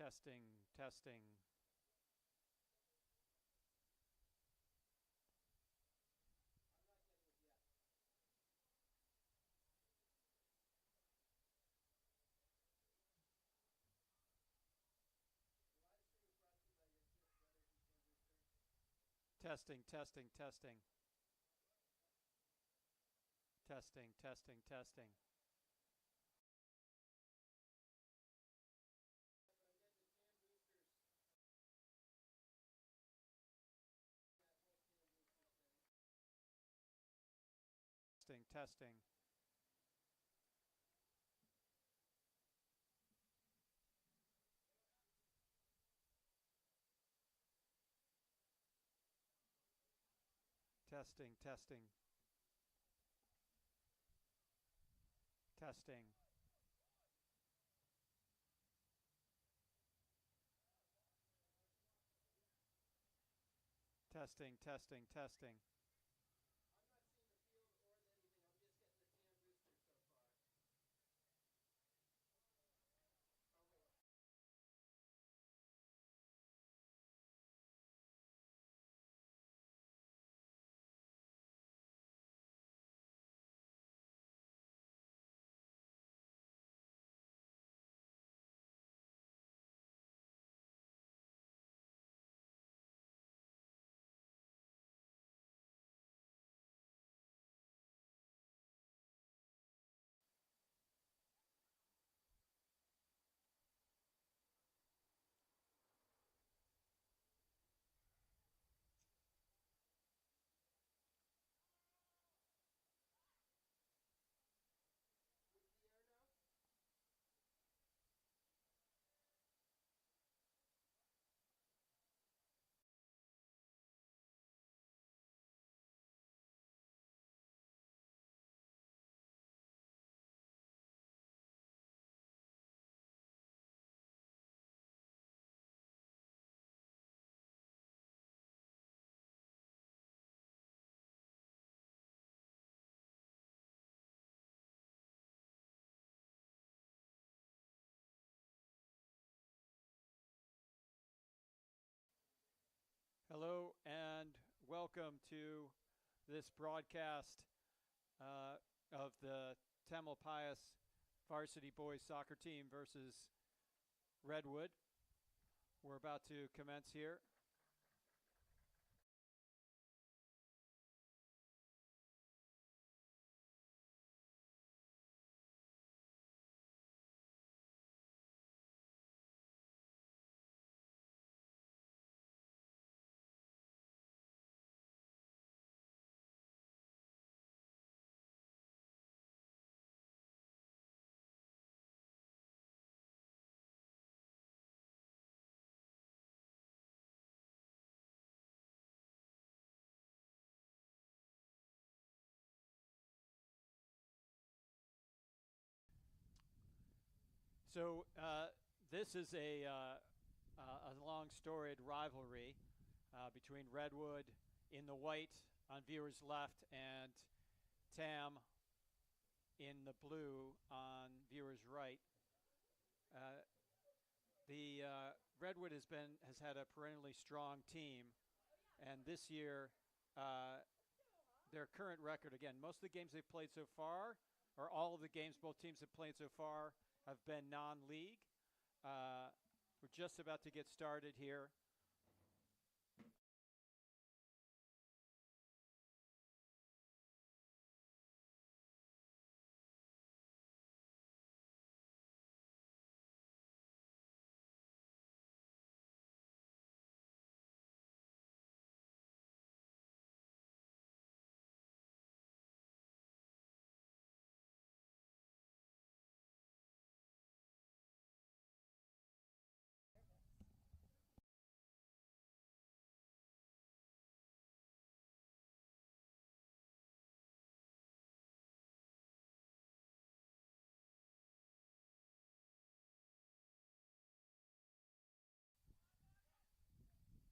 Testing, testing. Testing, testing, testing. Testing, testing, testing. Testing, testing. Testing, testing. Testing. Testing, testing, testing. Hello and welcome to this broadcast of the Tamalpais Varsity boys soccer team versus Redwood. We're about to commence here. So this is a long storied rivalry between Redwood in the white on viewers left and Tam in the blue on viewers right. The Redwood has had a perennially strong team, and this year their current record, again, most of the games they've played so far, or all of the games both teams have played so far, have been non-league. We're just about to get started here.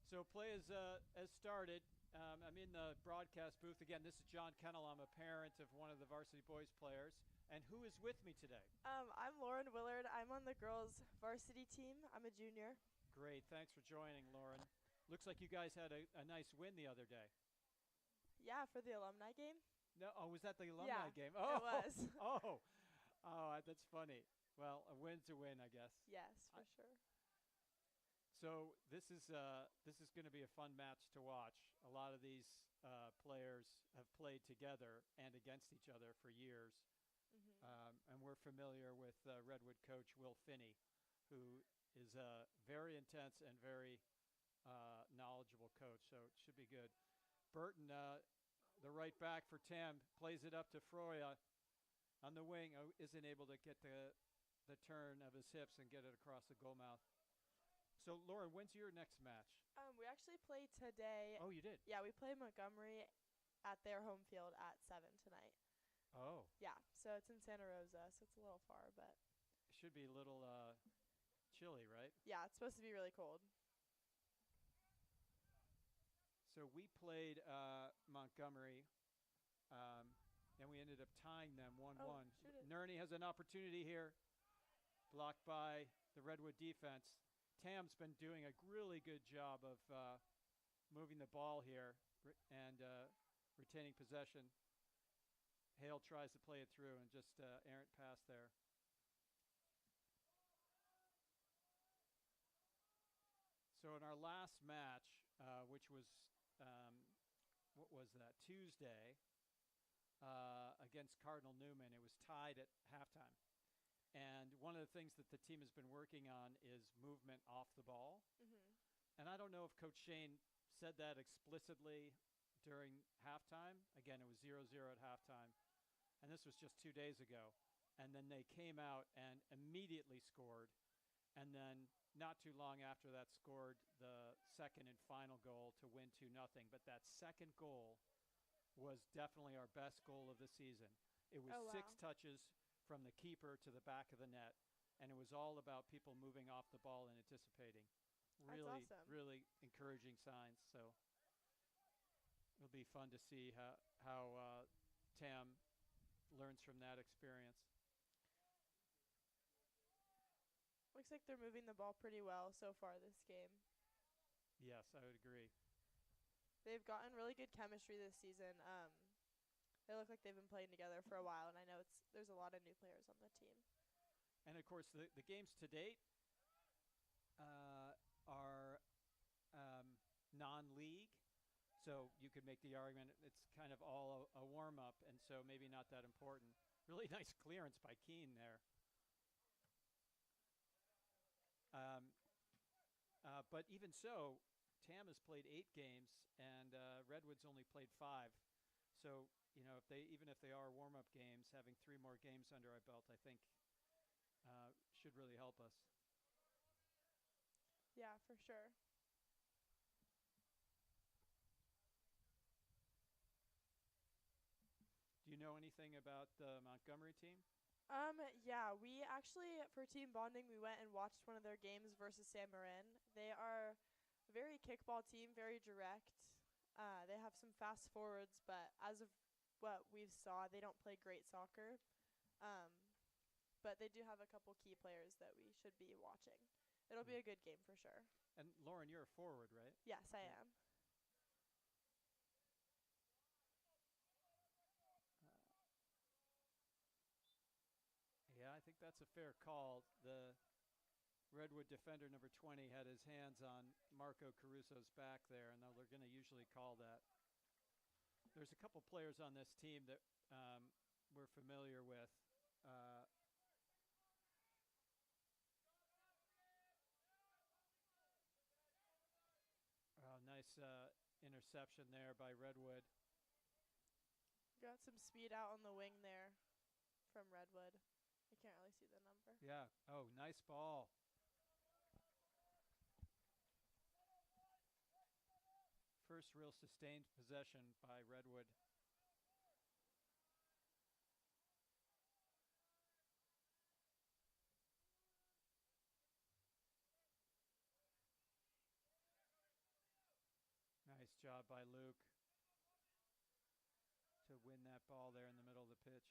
So play has started. I'm in the broadcast booth again. This is John Kennel. I'm a parent of one of the Varsity Boys players. And who is with me today? I'm Lauren Willard. I'm on the girls' varsity team. I'm a junior. Great. Thanks for joining, Lauren. Looks like you guys had a nice win the other day. Yeah, for the alumni game. No, oh, was that the alumni Yeah, game? Oh, it was. That's funny. Well, a win's a win, I guess. Yes, for sure. So this is going to be a fun match to watch. A lot of these players have played together and against each other for years, and we're familiar with Redwood coach Will Finney, who is a very intense and very knowledgeable coach. So it should be good. Burton, the right back for Tam, plays it up to Froya on the wing. Isn't able to get the turn of his hips and get it across the goal mouth. So, Lauren, when's your next match? We actually play today. Oh, you did? Yeah, we play Montgomery at their home field at 7 tonight. Oh. Yeah, so it's in Santa Rosa, so it's a little far, but. It should be a little chilly, right? Yeah, it's supposed to be really cold. So we played Montgomery, and we ended up tying them 1-1. Nerney has an opportunity here, blocked by the Redwood defense. Tam's been doing a really good job of moving the ball here and retaining possession. Hale tries to play it through and just errant pass there. So in our last match, which was, what was that, Tuesday, against Cardinal Newman, it was tied at halftime. And one of the things that the team has been working on is movement off the ball. And I don't know if Coach Shane said that explicitly during halftime. Again, it was 0-0 at halftime. And this was just 2 days ago. And then they came out and immediately scored. And then not too long after that scored the second and final goal to win 2-0. But that second goal was definitely our best goal of the season. It was 6 touches from the keeper to the back of the net, and it was all about people moving off the ball and anticipating. Really, that's awesome. Really encouraging signs. So it'll be fun to see how Tam learns from that experience. Looks like they're moving the ball pretty well so far this game. Yes, I would agree. They've gotten really good chemistry this season. They look like they've been playing together for a while, and I know there's a lot of new players on the team. And, of course, the games to date are non-league, so you could make the argument it's kind of all a warm-up, and so maybe not that important. Really nice clearance by Keene there. But even so, Tam has played 8 games, and Redwood's only played 5. So, you know, even if they are warm-up games, having 3 more games under our belt, I think should really help us. Yeah, for sure. Do you know anything about the Montgomery team? Yeah, we actually, for team bonding, we went and watched one of their games versus San Marin. They are a very kickball team, very direct. They have some fast forwards, but as of what we saw, they don't play great soccer. But they do have a couple key players that we should be watching. It'll be a good game for sure. And Lauren, you're a forward, right? Yes, I am. Yeah, I think that's a fair call. The Redwood defender, number 20, had his hands on Marco Caruso's back there, and they're going to usually call that. There's a couple players on this team that we're familiar with. Nice interception there by Redwood. Got some speed out on the wing there from Redwood. I can't really see the number. Yeah. Oh, nice ball. First real sustained possession by Redwood. job by Luke to win that ball there in the middle of the pitch.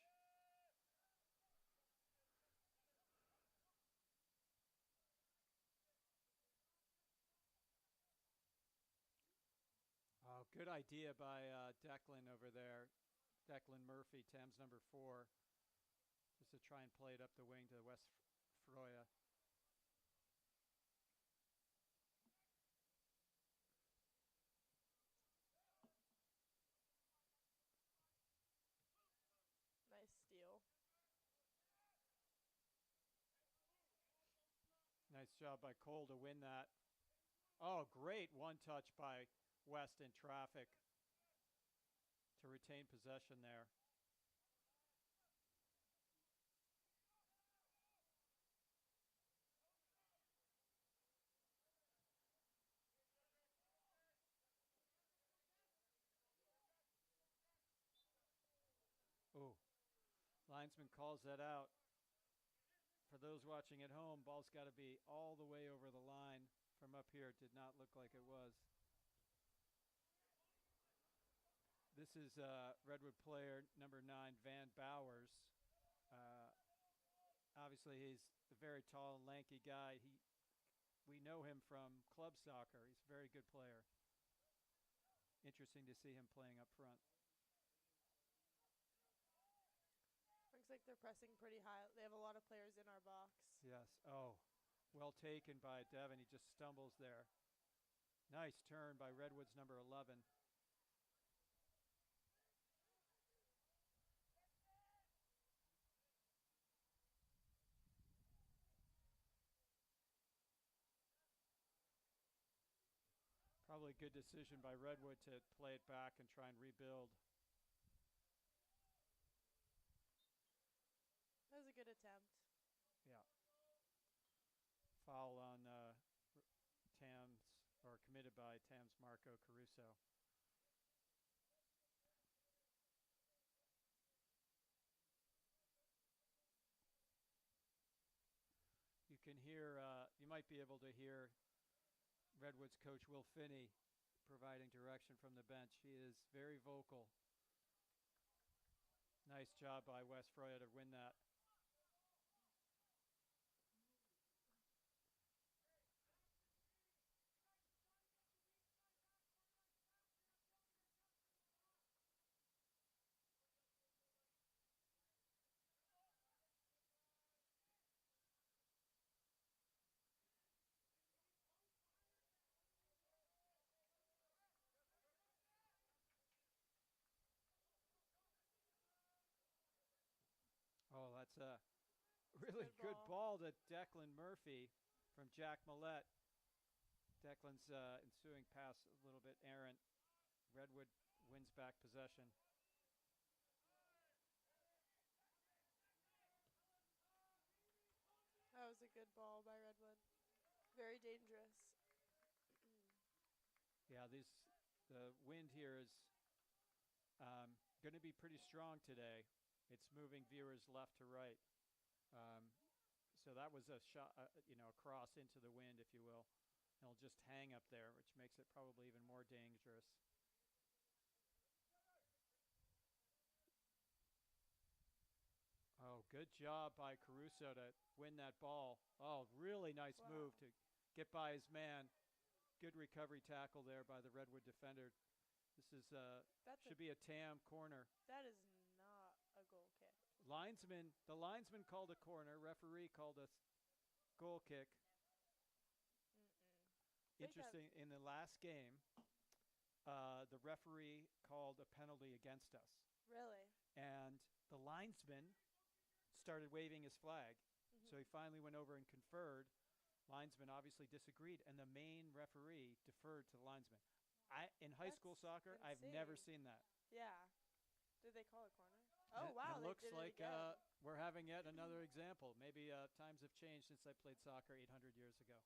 Oh, good idea by Declan over there. Declan Murphy, Thames number 4, just to try and play it up the wing to West Froya. Nice steal. Nice job by Cole to win that. Oh, great one touch by West in traffic to retain possession there. Oh, linesman calls that out. For those watching at home, ball's got to be all the way over the line. From up here, it did not look like it was. This is Redwood player number 9, Van Bowers. Obviously, he's a very tall and lanky guy. We know him from club soccer. He's a very good player. Interesting to see him playing up front. Looks like they're pressing pretty high. They have a lot of players in our box. Yes. Oh, well taken by Devin. He just stumbles there. Nice turn by Redwood's number 11. Probably a good decision by Redwood to play it back and try and rebuild. That was a good attempt. Yeah. Foul on Tams, or committed by Tams Marco Caruso. You can hear, you might be able to hear Redwood's coach Will Finney providing direction from the bench. He is very vocal. Nice job by West Froya to win that. Oh, that's a really good ball to Declan Murphy from Jack Millette. Declan's ensuing pass a little bit errant. Redwood wins back possession. That was a good ball by Redwood. Very dangerous. Yeah, the wind here is going to be pretty strong today. It's moving viewers left to right. So that was a shot, cross into the wind, if you will. And it'll just hang up there, which makes it probably even more dangerous. Oh, good job by Caruso to win that ball. Oh, really nice move to get by his man. Good recovery tackle there by the Redwood defender. This is should be a Tam corner. That is not a goal kick. The linesman called a corner. Referee called a goal kick. Interesting. In the last game, the referee called a penalty against us. Really? And the linesman started waving his flag. So he finally went over and conferred. Linesman obviously disagreed, and the main referee deferred to the linesman. In high school soccer, insane. I've never seen that. Yeah. Did they call a corner? Oh, wow. It looks like it we're having yet another example. Maybe times have changed since I played soccer 800 years ago.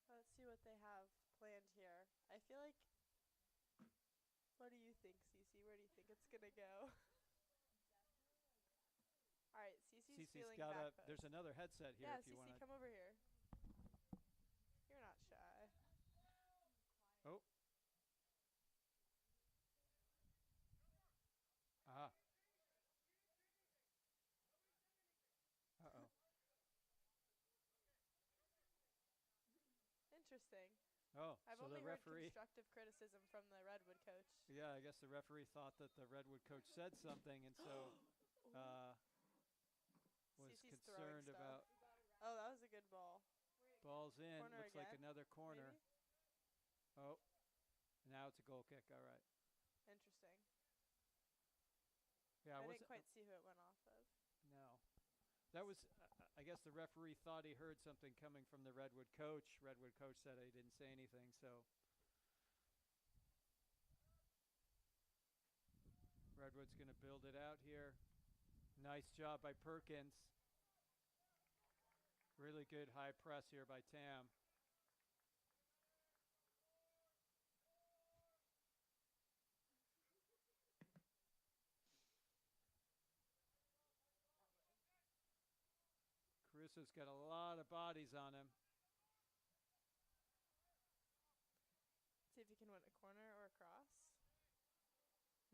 Let's see what they have planned here. I feel like, what do you think, Cece? Where do you think it's going to go? All right, Cece's feeling got back post. There's another headset here if you want to. Cece, come over here. You're not shy. interesting. Oh, I've so the only heard referee. constructive criticism from the Redwood coach. Yeah, I guess the referee thought that the Redwood coach said something, and so was CC's throwing concerned stuff. about Oh, that was a good ball. balls in. Corner Looks like again, another corner. Maybe? Oh, now it's a goal kick. All right. Interesting. Yeah, I didn't quite see who it went off of. No. That was, I guess the referee thought he heard something coming from the Redwood coach. Redwood coach said he didn't say anything, so. Redwood's going to build it out here. Nice job by Perkins. Really good high press here by Tam. Caruso's got a lot of bodies on him. See if he can win a corner or a cross.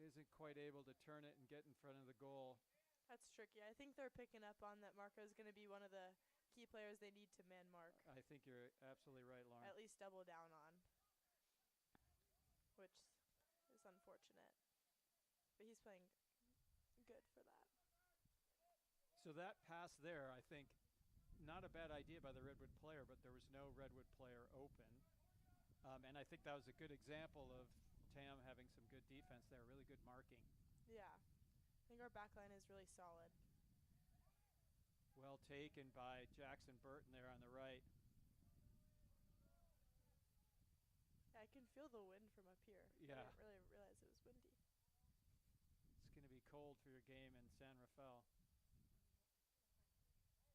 Isn't quite able to turn it and get in front of the goal. That's tricky. I think they're picking up on that Marco's going to be one of the key players they need to man mark. I think you're absolutely right, Lauren. At least double down on, which is unfortunate. But he's playing good for that. So that pass there, I think, not a bad idea by the Redwood player, but there was no Redwood player open. And I think that was a good example of Tam having some good defense there, really good marking. Yeah. I think our back line is really solid. Well taken by Jackson Burton there on the right. Yeah, I can feel the wind from up here. Yeah. I didn't really realize it was windy. It's going to be cold for your game in San Rafael.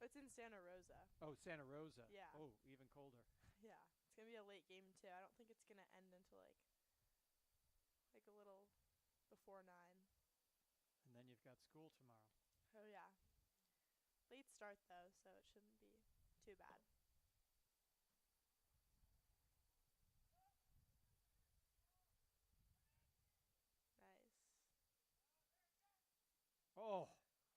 It's in Santa Rosa. Oh, Santa Rosa. Yeah. Oh, even colder. Yeah. It's going to be a late game, too. I don't think it's going to end until, like a little before 9. And then you've got school tomorrow. Oh, yeah. Late start, though, so it shouldn't be too bad. Nice. Oh,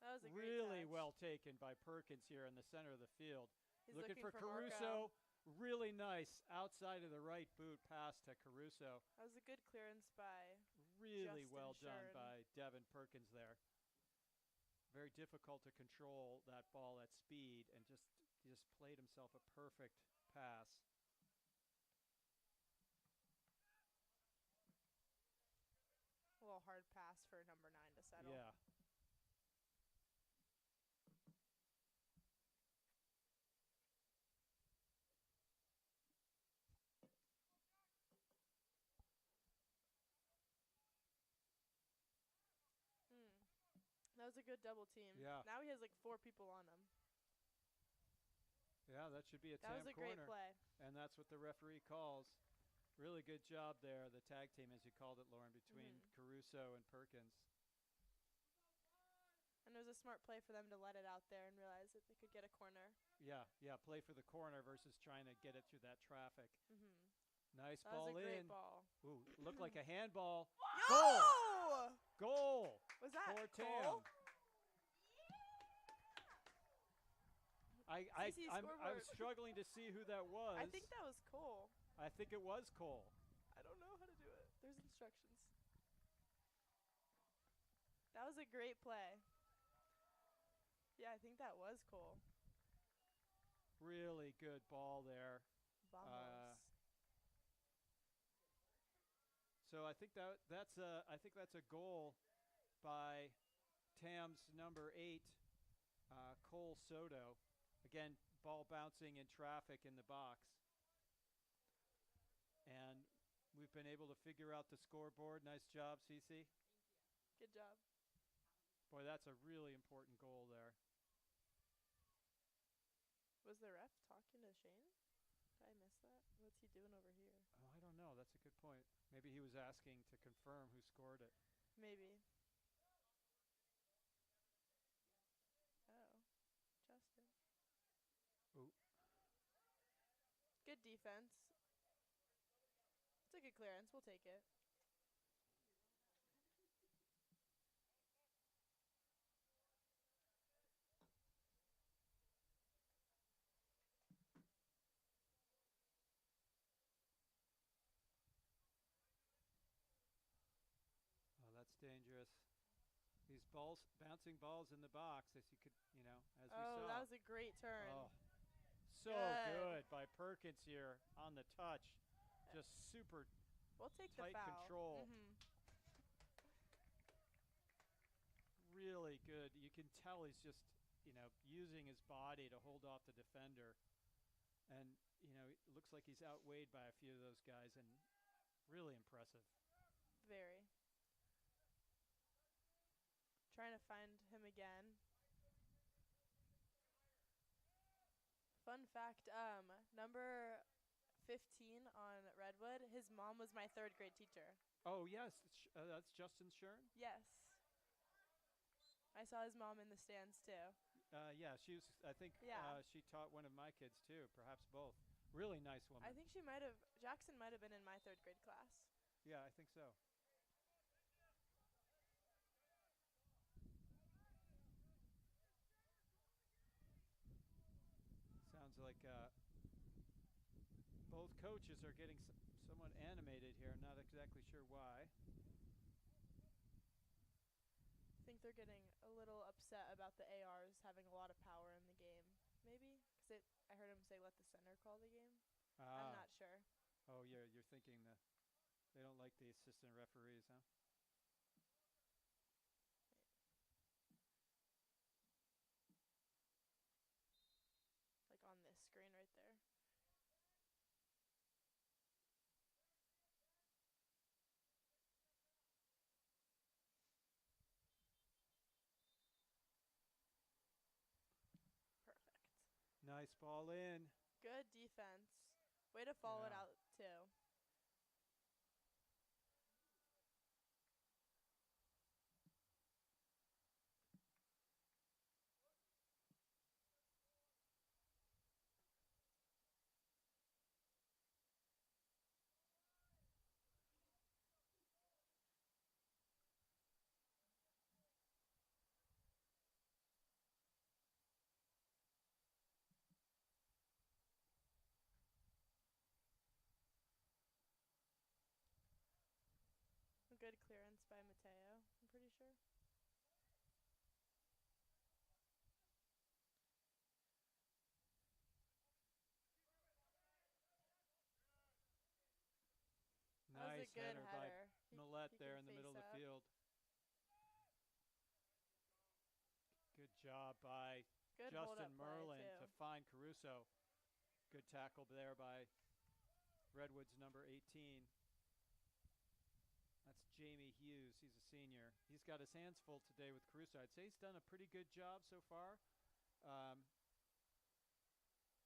that was a really great well taken by Perkins here in the center of the field. He's looking for Caruso. Really nice outside of the right boot pass to Caruso. That was a good clearance by Really Justin well done Shern. by Devin Perkins there. Very difficult to control that ball at speed, and just played himself a perfect pass. A little hard pass for number 9 to settle. Yeah. That was a good double team. Yeah. Now he has like 4 people on him. Yeah, that should be a That Tam was a corner. great play. And that's what the referee calls. Really good job there, the tag team, as you called it, Lauren, between Caruso and Perkins. And it was a smart play for them to let it out there and realize that they could get a corner. Yeah, play for the corner versus trying to get it through that traffic. Nice That ball was a great in. ball. Ooh, looked like a handball. Goal! Goal! Was that for goal? Tam. I was struggling to see who that was. I think that was Cole. I think it was Cole. I don't know how to do it. There's instructions. That was a great play. Yeah, I think that was Cole. Really good ball there. Vamos. So I think that's a goal by Tam's number 8, Cole Soto. Again, ball bouncing in traffic in the box. And we've been able to figure out the scoreboard. Nice job, Cece. Good job. Boy, that's a really important goal there. Was the ref talking to Shane? Did I miss that? What's he doing over here? Oh, I don't know. That's a good point. Maybe he was asking to confirm who scored it. Maybe. Oh, Justin. Ooh. Good defense. It's a good clearance. We'll take it. dangerous. These balls, bouncing balls in the box, as you could, as we Oh, saw. that was a great turn. Oh, so Good. good by Perkins here on the touch. Just super We'll take tight the foul. control. Mm-hmm. Really good. You can tell he's just, using his body to hold off the defender. And, it looks like he's outweighed by a few of those guys, and really impressive. Very. Trying to find him again. Fun fact, number 15 on Redwood, his mom was my 3rd grade teacher. Oh, yes. That's Justin Shern? Yes. I saw his mom in the stands, too. Yeah, she was, I think Yeah. she taught one of my kids, too, perhaps both. Really nice woman. I think Jackson might have been in my 3rd grade class. Yeah, I think so. Sounds like both coaches are getting somewhat animated here. Not exactly sure why. I think they're getting a little upset about the ARs having a lot of power in the game. Maybe? Because I heard him say let the center call the game. I'm not sure. Oh, yeah, you're thinking they don't like the assistant referees, huh? Like on this screen right there. Perfect. Nice ball in. Good defense. Way to follow it Yeah. out, too. A good clearance by Mateo, I'm pretty sure. That was Nice a good header by header. Millette he there can in the face middle of the up. field. Good job by Good Justin hold-up play, Merlin too. to find Caruso. Good tackle there by Redwood's number 18. That's Jamie Hughes. He's a senior. He's got his hands full today with Caruso. I'd say he's done a pretty good job so far.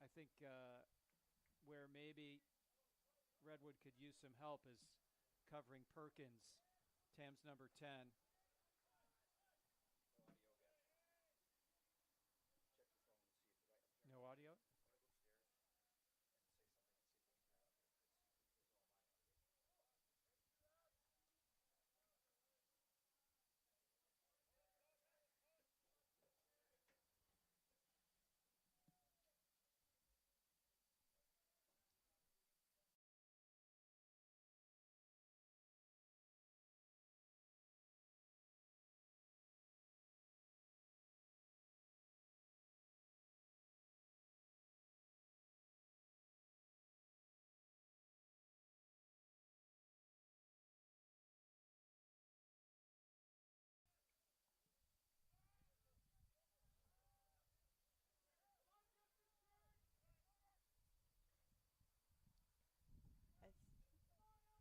I think where maybe Redwood could use some help is covering Perkins, Tam's number 10. No audio?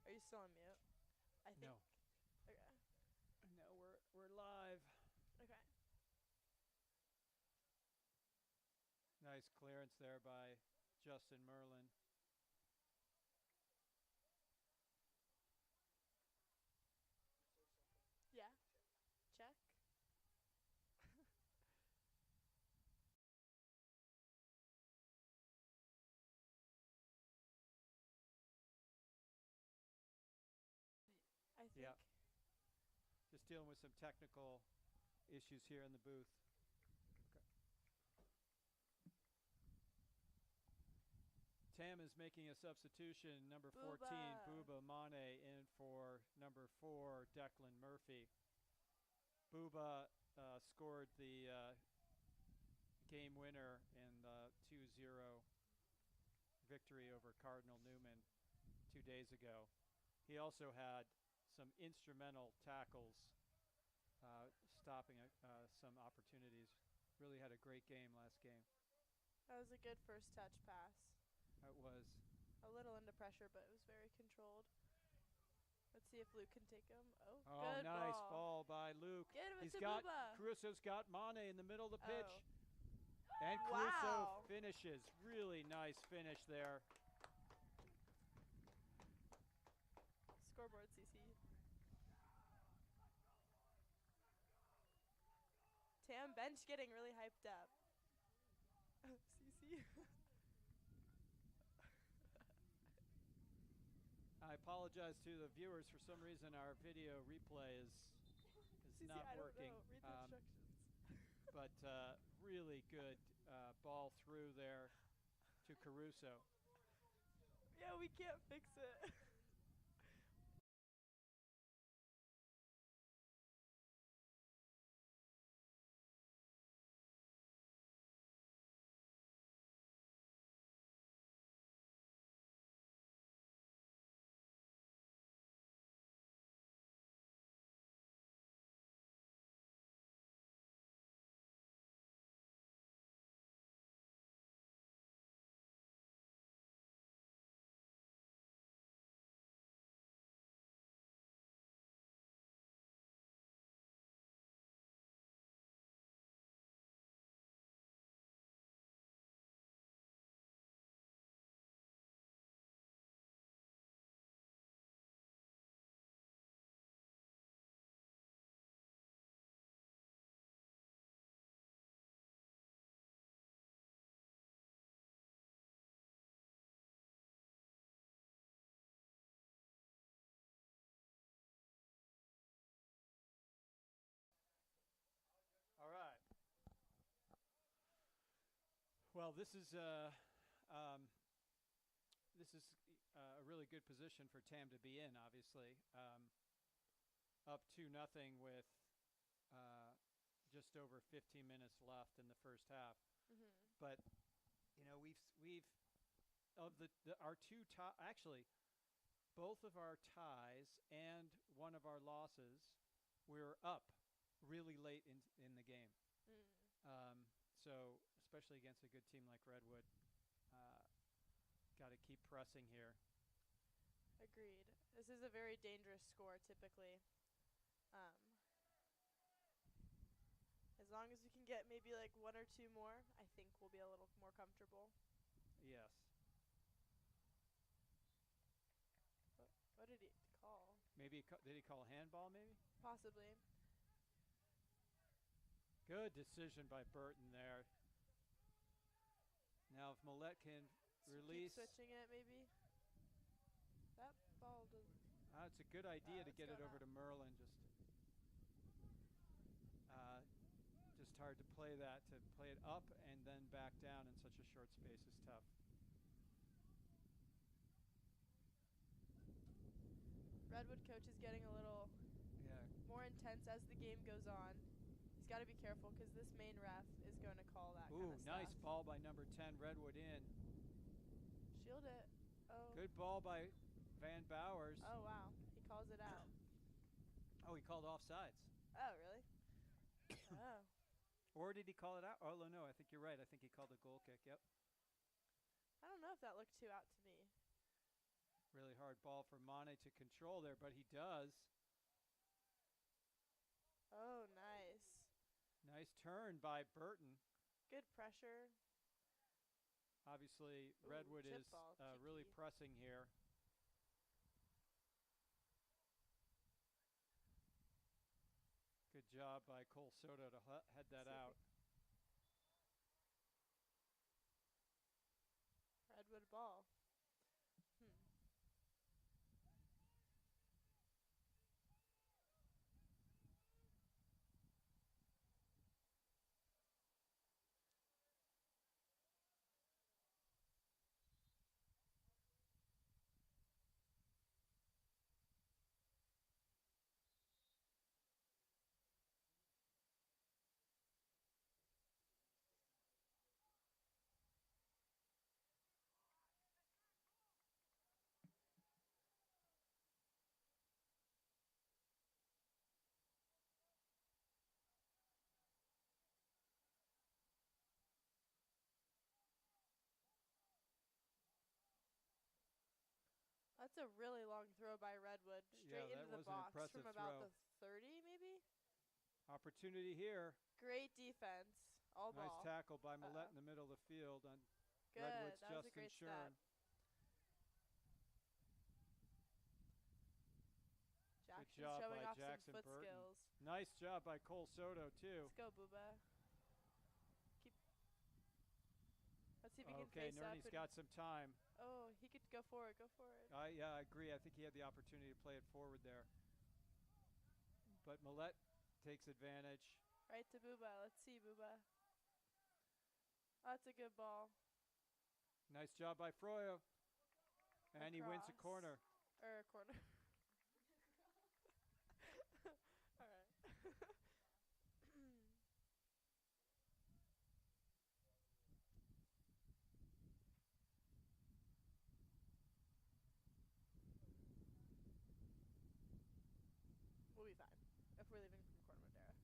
Are you still on mute? I think. No. Okay. No, we're live. Okay. Nice clearance there by Justin Merlin. Yeah. Check. I think. Yeah. Just dealing with some technical issues here in the booth. Okay. Tam is making a substitution. Number 14, Booba Mane, in for number 4, Declan Murphy. Booba scored the game winner in the 2-0 victory over Cardinal Newman 2 days ago. He also had some instrumental tackles, stopping some opportunities. Really had a great game last game. That was a good first touch pass. It was. A little into pressure, but it was very controlled. Let's see if Luke can take him. Oh, Oh, good nice ball. ball by Luke. Get him, He's it's got Booba. Caruso's got Mane in the middle of the pitch. Oh. And Caruso Wow. finishes. Really nice finish there. Scoreboard, CC. Tam bench getting really hyped up. CC. I apologize to the viewers. For some reason, our video replay is CC, not I don't working. know. Read the instructions. But really good ball through there to Caruso. Yeah, we can't fix it. All right. Well, this is a really good position for Tam to be in. Obviously, up 2-0 with just over 15 minutes left in the first half. Mm-hmm. But you know, we've of our two actually both of our ties and one of our losses, we're up really late in the game. So especially against a good team like Redwood, got to keep pressing here. Agreed. This is a very dangerous score typically. As long as we can get maybe like 1 or 2 more, I think we'll be a little more comfortable. Yes. What did he call? Maybe did he call a handball? Maybe. Possibly. Good decision by Burton there. Now if Millette can release. Keep switching it maybe. That ball doesn't. It's a good idea to get it over to Merlin. Just hard to play that. To play it up and then back down in such a short space is tough. Redwood coach is getting a little more intense as the game goes on. He's got to be careful because this main ref is going to call that kind of stuff. Nice ball by number 10, Redwood in. Shield it. Oh. Good ball by Van Bowers. Oh, wow. He calls it out. Oh, he called offsides. Oh, really? Oh. Or did he call it out? Oh, no, I think you're right. I think he called a goal kick. Yep. I don't know if that looked too out to me. Really hard ball for Mane to control there, but he does. Oh, nice. Nice turn by Burton. Good pressure. Obviously, Redwood is really pressing here. Good job by Cole Soto to head that out. Redwood ball. That's a really long throw by Redwood, straight Yeah, into that the was an box impressive from about throw. the 30, maybe? Opportunity here. Great defense. All Nice ball. tackle by Millette in the middle of the field on Good. Redwood's That was a Justin great Shern. step. Jackson's job showing by off Jackson some foot Burton. skills. Nice job by Cole Soto, too. Let's go, Booba. Let's see if he can Okay, face Nerney's up. got some time. Oh, he could go for it. Go for it. Yeah, I agree. I think he had the opportunity to play it forward there. But Millette takes advantage. Right to Booba. Let's see, Booba. That's a good ball. Nice job by Froyo. And he wins a Across. corner. Or a corner. All right. We'll be fine if we're leaving from Corte Madera.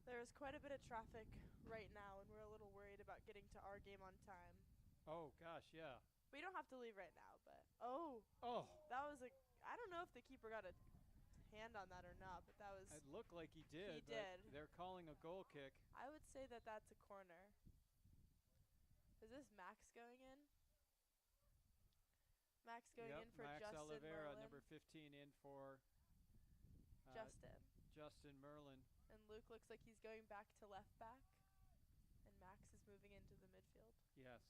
There is quite a bit of traffic right now, and we're a little worried about getting to our game on time. Oh, gosh, yeah. We don't have to leave right now, but oh, that was I don't know if the keeper got a hand on that or not, but that was. It looked like he did. He did. They're calling a goal kick. I would say that that's a corner. Is this Max going in? Max going in for Max Justin Oliveira, Merlin. number 15, in for Justin Merlin. And Luke looks like he's going back to left back. And Max is moving into the midfield. Yes.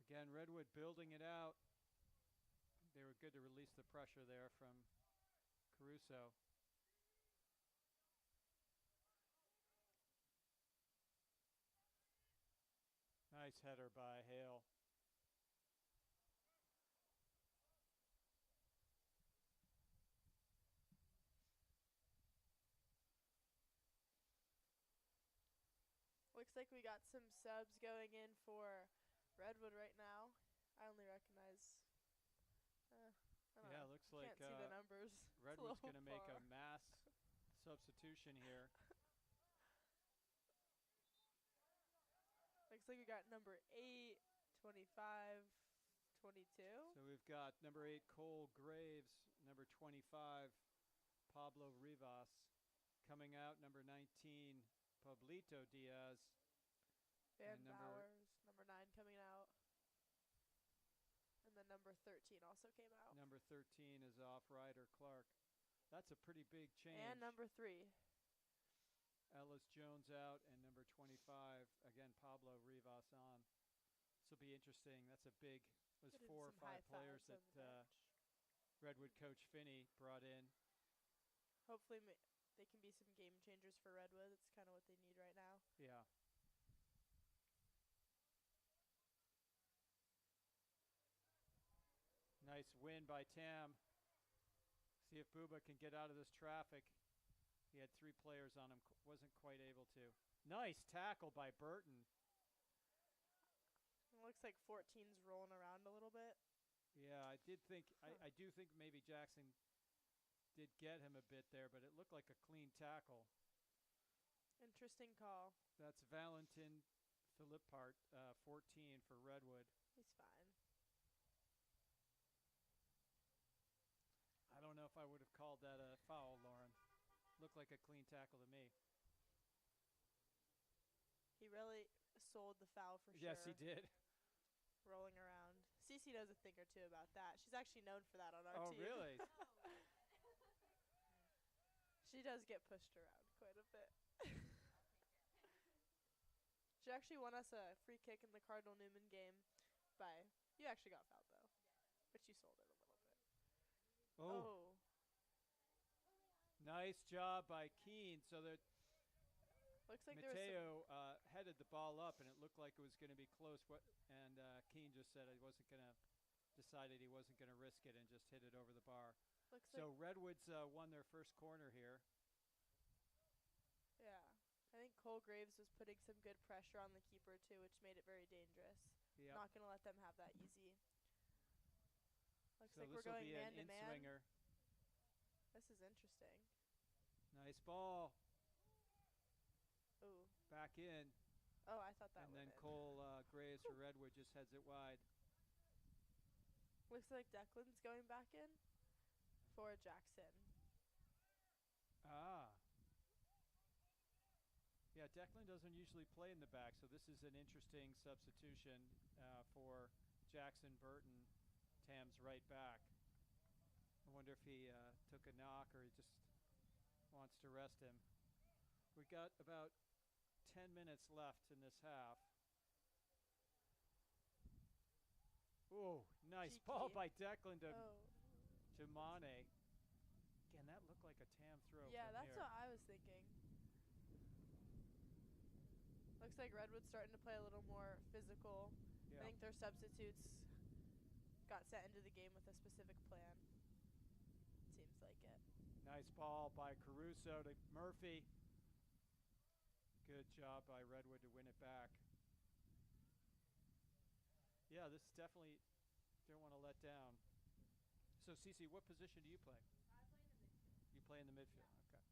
Again, Redwood building it out. They were good to release the pressure there from Caruso. Nice header by Hale. Looks like we got some subs going in for Redwood right now. I only recognize. I don't know. Looks like Can't see the numbers. Redwood's going to make a mass substitution here. Looks like we got number 8, 25, 22. So we've got number 8, Cole Graves, number 25, Pablo Rivas. Coming out, number 19, Pablito Diaz. Van Bowers, number 9 coming out. And then number 13 also came out. Number 13 is off Ryder Clark. That's a pretty big change. And number 3. Ellis Jones out, and number 25, again, Pablo Rivas on. This will be interesting. That's a big, was 4 or 5 players that Redwood coach Finney brought in. Hopefully they can be some game changers for Redwood. It's kind of what they need right now. Yeah. Nice win by Tam. See if Booba can get out of this traffic. He had 3 players on him, wasn't quite able to. Nice tackle by Burton. It looks like 14's rolling around a little bit. Yeah, I did think, I do think maybe Jackson did get him a bit there, but it looked like a clean tackle. Interesting call. That's Valentin Philippart, 14 for Redwood. He's fine. I don't know if I would have called that a foul, Lauren. Looked like a clean tackle to me. He really sold the foul for sure. Yes, he did. Rolling around. Cece knows a thing or two about that. She's actually known for that on our team. Oh, really? She does get pushed around quite a bit. She actually won us a free kick in the Cardinal Newman game you actually got fouled though, but you sold it a little bit. Oh. Nice job by Keene. So that looks like Mateo headed the ball up, and it looked like it was going to be close. And Keene just said he wasn't going to, decided he wasn't going to risk it and just hit it over the bar. Looks so Redwood's won their first corner here. Yeah. I think Cole Graves was putting some good pressure on the keeper too, which made it very dangerous. Yep. Not going to let them have that easy. Looks so like we're going man to man. Swinger. This is interesting. Nice ball. Ooh. Back in. Oh, I thought that And went then in. Cole Graves for Redwood just heads it wide. Looks like Declan's going back in for Jackson. Ah. Yeah, Declan doesn't usually play in the back, so this is an interesting substitution for Jackson Burton, Tam's right back. I wonder if he took a knock or he just wants to rest him. We've got about 10 minutes left in this half. Ooh, nice Cheeky. ball by Declan to Mane. Again, that looked like a Tam throw. Yeah, from that's here. what I was thinking. Looks like Redwood's starting to play a little more physical. Yeah. I think their substitutes got sent into the game with a specific plan. Seems like it. Nice ball by Caruso to Murphy. Good job by Redwood to win it back. Yeah, this is definitely, don't want to let down. So, Cece, what position do you play? You play in the midfield. Okay.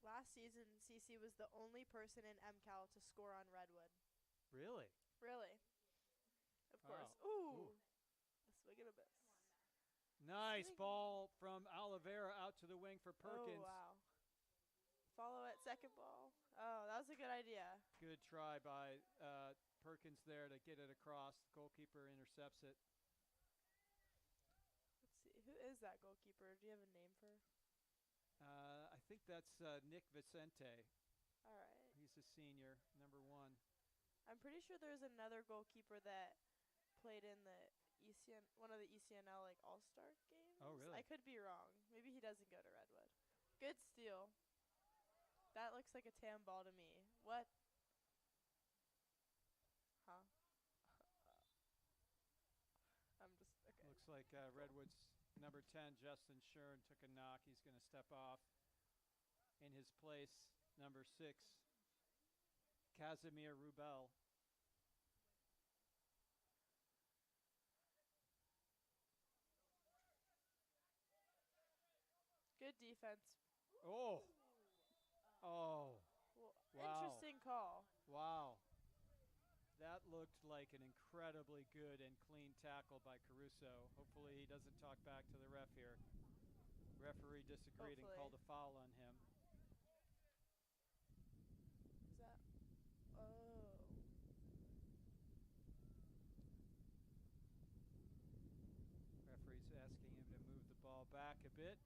Last season, CC was the only person in MCAL to score on Redwood. Really? Really? Of course. Wow. Ooh. A swig and a miss. Nice Swing. ball from Oliveira out to the wing for Perkins. Oh, wow. Follow at second ball. Oh, that was a good idea. Good try by Perkins there to get it across. Goalkeeper intercepts it. Let's see. Who is that goalkeeper? Do you have a name for? I think that's Nick Vicente. All right. He's a senior, number 1. I'm pretty sure there's another goalkeeper that played in the one of the ECNL like All-Star games. Oh, really? I could be wrong. Maybe he doesn't go to Redwood. Good steal. That looks like a Tam ball to me. What? Huh? I'm just okay. Looks like Redwood's number 10, Justin Shern, took a knock. He's going to step off. In his place, number 6, Casimir Rubel. Good defense. Oh. Oh. Well, Wow. interesting call. Wow. That looked like an incredibly good and clean tackle by Caruso. Hopefully he doesn't talk back to the ref here. Referee disagreed and called a foul on him. Is that? Oh. Referee's asking him to move the ball back a bit.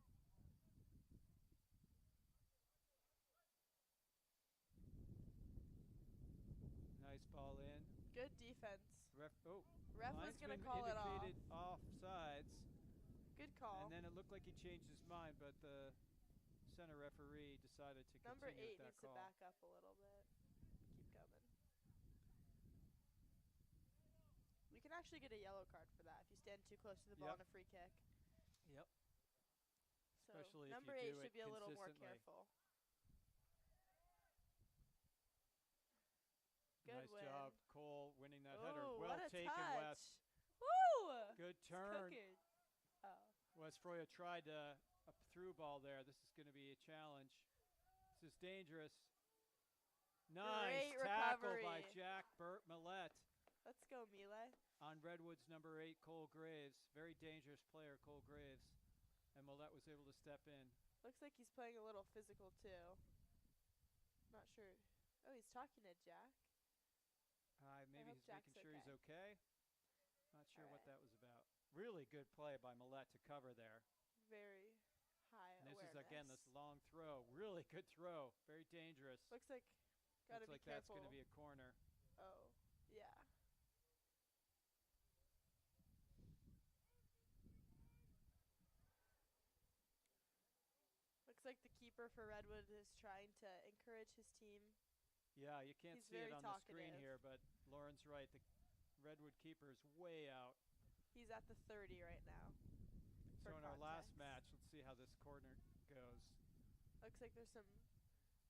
Nice ball in. Good defense. Ref was going to call it off. indicated offsides. Good call. And then it looked like he changed his mind, but the center referee decided to Number continue 8 with that needs call. to back up a little bit. Keep coming. We can actually get a yellow card for that if you stand too close to the ball on a free kick. Yep. So Especially if number you 8 do should it be a little more consistently. careful. Good Nice win. job, Cole, winning that header. Ooh, Well what a taken, touch. Wes. Woo! Good It's turn. cooking. Oh. Wes Froya tried a through ball there. This is going to be a challenge. This is dangerous. Nice Great tackle recovery. by Jack Millett Let's go, Mile. on Redwood's number 8, Cole Graves. Very dangerous player, Cole Graves. And Millett was able to step in. Looks like he's playing a little physical, too. Not sure. Oh, he's talking to Jack. Maybe hope he's Jack's making sure he's okay. Not sure what Alright. that was about. Really good play by Millett to cover there. Very high And this awareness. is, again, this long throw. Really good throw. Very dangerous. Looks like gotta Looks like be that's careful. going to be a corner. Oh, yeah. Looks like the keeper for Redwood is trying to encourage his team. Yeah, you can't He's see it very on the screen talkative. here, but Lauren's right. The Redwood keeper is way out. He's at the 30 right now. So for in our last context. match, let's see how this corner goes. Looks like there's some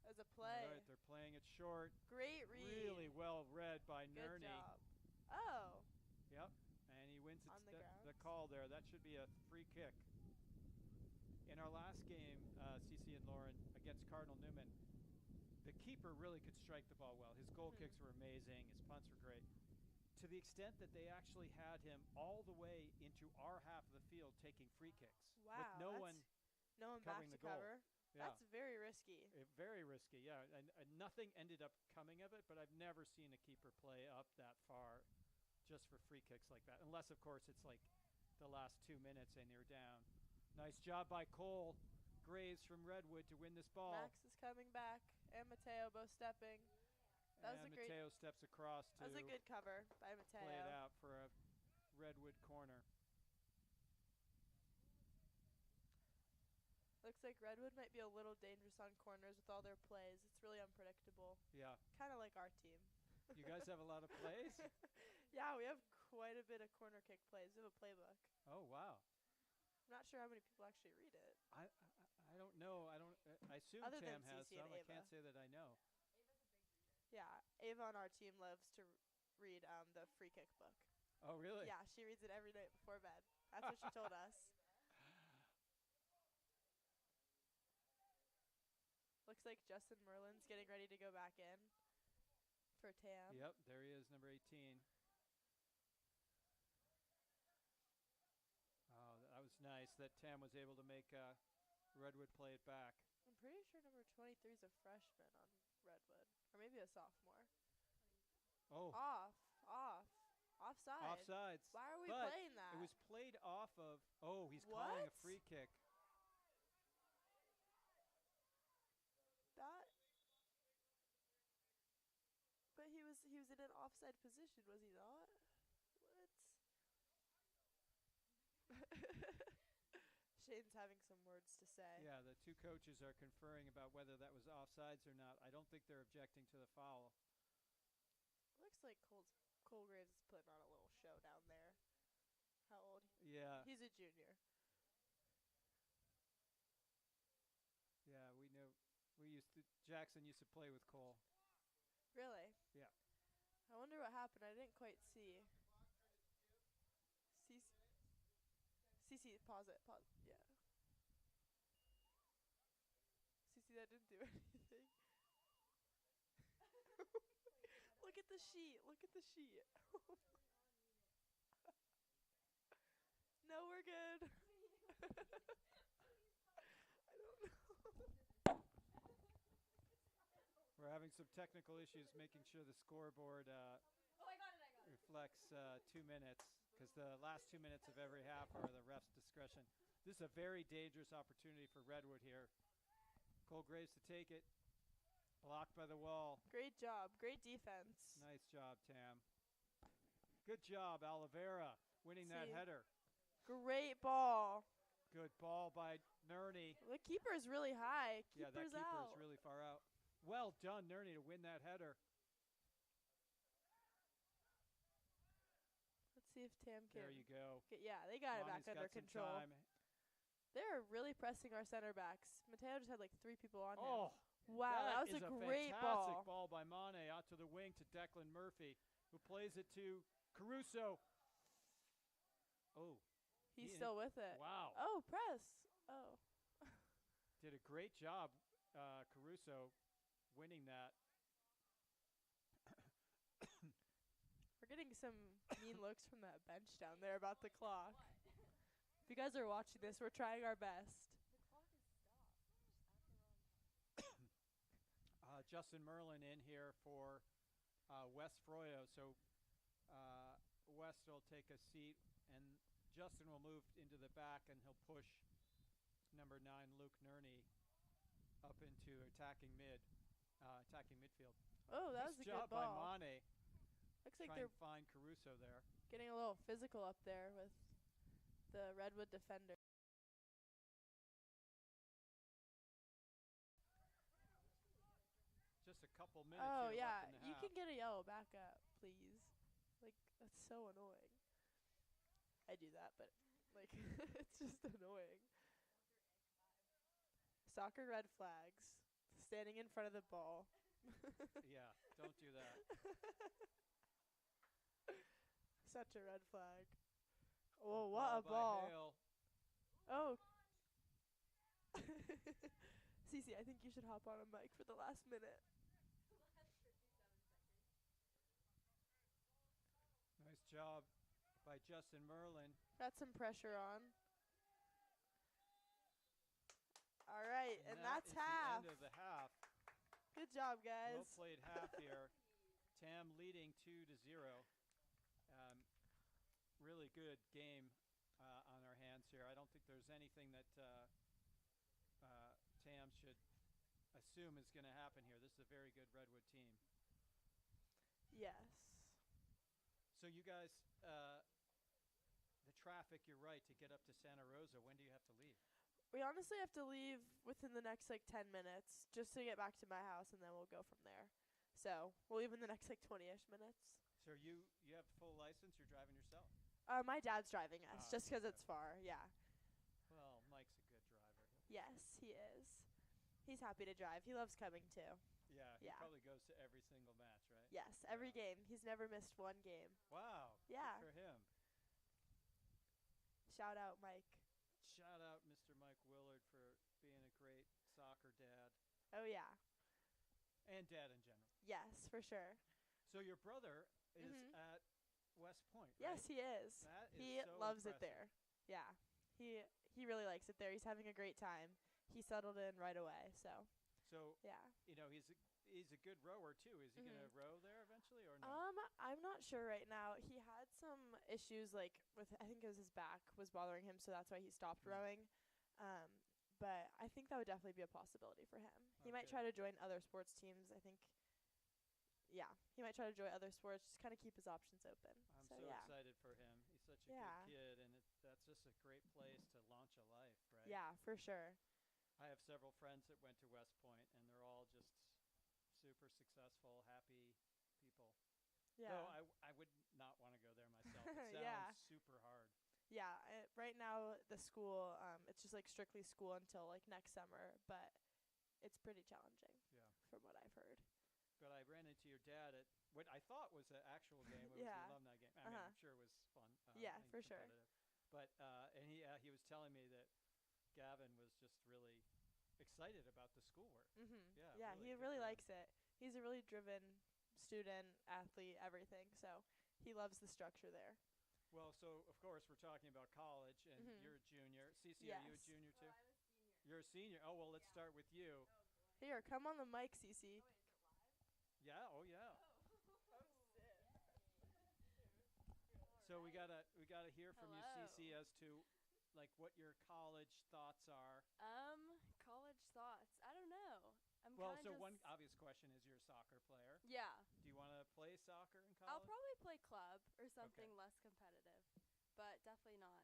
as a play. All right, they're playing it short. Great read. Really well read by Good Nerney. job. Oh, Yep, and he wins On the ground. the call there. That should be a free kick. In our last game, CC and Lauren, against Cardinal Newman, the keeper really could strike the ball well. His goal kicks were amazing. His punts were great. To the extent that they actually had him all the way into our half of the field taking free kicks with Wow, no that's one no one back covering to the goal. cover. Yeah. That's very risky. Very risky, yeah. And nothing ended up coming of it, but I've never seen a keeper play up that far just for free kicks like that. Unless, of course, it's like the last 2 minutes and you're down. Nice job by Cole Graves from Redwood to win this ball. Max is coming back, and Mateo both stepping. That was and a great. Mateo steps across to That was a good cover by Mateo. play it out for a Redwood corner. Looks like Redwood might be a little dangerous on corners with all their plays. It's really unpredictable. Yeah. Kind of like our team. You guys have a lot of plays? Yeah, we have quite a bit of corner kick plays. We have a playbook. Oh, wow. I'm not sure how many people actually read it. I don't know. I assume Other Tam than has CC and some. I Ava. can't say that I know. Yeah, Ava on our team loves to read the free kick book. Oh, really? Yeah, she reads it every night before bed. That's what she told us. Looks like Justin Merlin's getting ready to go back in for Tam. Yep, there he is, number 18. Oh, that was nice that Tam was able to make Redwood play it back. I'm pretty sure number 23 is a freshman on Redwood, or maybe a sophomore. Oh, Offside. offsides. Why are we But playing that? it was played off of. Oh, he's calling a What? free kick. That. But he was in an offside position, was he not? What? Shane's having some words to say. Yeah, the two coaches are conferring about whether that was offsides or not. I don't think they're objecting to the foul. Looks like Cole Graves is putting on a little show down there. How old? Yeah. He's a junior. Yeah, we know. Jackson used to play with Cole. Really? Yeah. I wonder what happened. I didn't quite see. CC, pause it. Yeah. CC, that didn't do anything. Look at the sheet. No, we're good. I don't know. We're having some technical issues making sure the scoreboard reflects 2 minutes, because the last 2 minutes of every half are the ref's discretion. This is a very dangerous opportunity for Redwood here. Cole Graves to take it. Blocked by the wall. Great job. Great defense. Nice job, Tam. Good job, Oliveira, winning that header. Great ball. Good ball by Nerney. The keeper is really high. Yeah, that Keeper's keeper out. is really far out. Well done, Nerney, to win that header. Let's see if Tam can. There you go. Yeah, they got it back Lonnie's under got some control. time. They're really pressing our center backs. Mateo just had like 3 people on him. Oh, Wow, that was is a great fantastic ball. ball by Mane out to the wing to Declan Murphy, who plays it to Caruso. Oh, He's still with it. wow. Oh, press. Oh. Did a great job, Caruso, winning that. We're getting some mean looks from that bench down there about the clock. If you guys are watching this, we're trying our best. Justin Merlin in here for West Froyo. So West will take a seat, and Justin will move into the back, and he'll push number 9, Luke Nerney, up into attacking midfield. Oh, that was Nice a job good ball. by Mane. Looks like Trying they're to find Caruso there. getting a little physical up there with the Redwood defender. Just a couple minutes Oh, here yeah. left in the You half. can get a yellow back up, please. Like, that's so annoying. I do that, but, like, it's just annoying. Soccer red flags. Standing in front of the ball. Yeah, don't do that. Such a red flag. Oh, what a by ball. Hale. Oh. Cece, I think you should hop on a mic for the last minute. Nice job by Justin Merlin. Got some pressure on. All right, and that's is half. the end of the half. Good job, guys. Well played half here. Tam leading 2-0. Really good game on our hands here. I don't think there's anything that Tam should assume is going to happen here. This is a very good Redwood team. Yes. So you guys, the traffic, you're right, to get up to Santa Rosa. When do you have to leave? We honestly have to leave within the next 10 minutes just to get back to my house, and then we'll go from there. So we'll leave in the next 20-ish minutes. So you have full license? You're driving yourself? My dad's driving us just because it's far. Yeah. Well, Mike's a good driver. Yes, he is. He's happy to drive. He loves coming too. Yeah, he probably goes to every single match, right? Yes, every game. He's never missed one game. Wow. Yeah. Good for him. Shout out, Mike. Shout out Mr. Mike Willard for being a great soccer dad. Oh, yeah. And dad in general. Yes, for sure. So your brother is at West Point, right? Yes, he is. That is he so loves impressive. it there. Yeah. He really likes it there. He's having a great time. He settled in right away, so yeah. You know, he's a good rower too. Is he going to row there eventually or no? I'm not sure right now. He had some issues with I think it was his back was bothering him, so that's why he stopped rowing. But I think that would definitely be a possibility for him. He might try to join other sports teams. I think he might try to join other sports, just kind of keep his options open. I'm so excited for him. He's such a good kid, and that's just a great place to launch a life, right? Yeah, for sure. I have several friends that went to West Point, and they're all just super successful, happy people. Yeah. Though I would not want to go there myself. It sounds super hard. Yeah, right now the school, it's just strictly school until next summer, but it's pretty challenging. Yeah. From what I've heard. But I ran into your dad at what I thought was an actual game. It was the alumni game. I mean, I'm sure it was fun. Yeah, for sure. But and he was telling me that Gavin was just really excited about the schoolwork. Yeah, he really likes it. He's a really driven student, athlete, everything. So he loves the structure there. Well, so of course we're talking about college, and you're a junior. Cece, are you a junior too? I was senior. You're a senior. Oh well, let's start with you. Here, come on the mic, Cece. Yeah. Oh yeah. So we gotta hear from you, Cece, as to what your college thoughts are. College thoughts. I don't know. One obvious question is, you're a soccer player. Yeah. Do you want to play soccer in college? I'll probably play club or something less competitive, but definitely not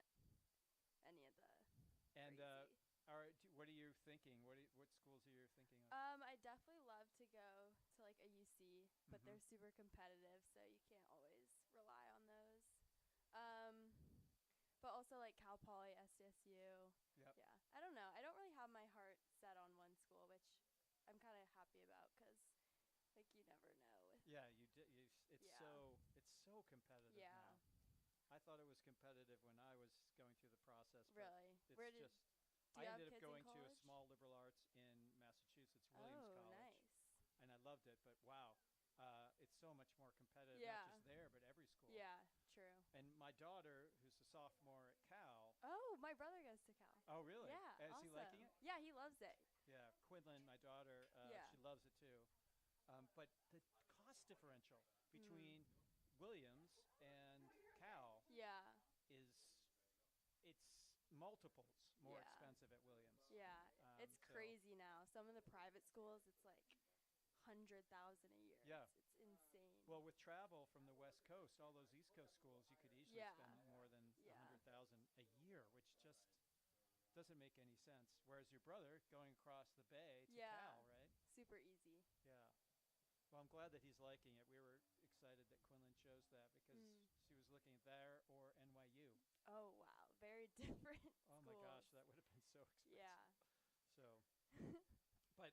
any of the. And crazy. all right, what are you thinking? What schools are you thinking of? I definitely love to go to a UC, but they're super competitive, so you can't always rely on those. But also Cal Poly, SDSU. Yep. Yeah. I don't know. I don't really have my heart set on one school, which I'm kind of happy about because you never know. Yeah, it's so competitive Yeah. now. I thought it was competitive when I was going through the process. Really? I ended up going to a small liberal arts in Massachusetts, Williams College. Nice. And I loved it, but wow. It's so much more competitive, Yeah. not just there, but every school. Yeah, true. And my daughter, who's a sophomore at Cal. Oh, my brother goes to Cal. Oh, really? Yeah. Is he liking it? Yeah, he loves it. Yeah, Quinlan, my daughter, she loves it too. But the cost differential between Williams and Cal it's multiples more expensive at Williams. Yeah, it's crazy now. Some of the private schools, it's $100,000 a year. Yeah. It's insane. Well, with travel from the West Coast, all those East Coast schools, you could easily spend more than $100,000 a year, which just doesn't make any sense. Whereas your brother going across the bay to Cal, right? Super easy. Yeah. Well, I'm glad that he's liking it. We were excited that Quinlan chose that because she was looking at there or NYU. Oh, wow. Very different Oh, my gosh. That would have been so expensive. Yeah. So, but,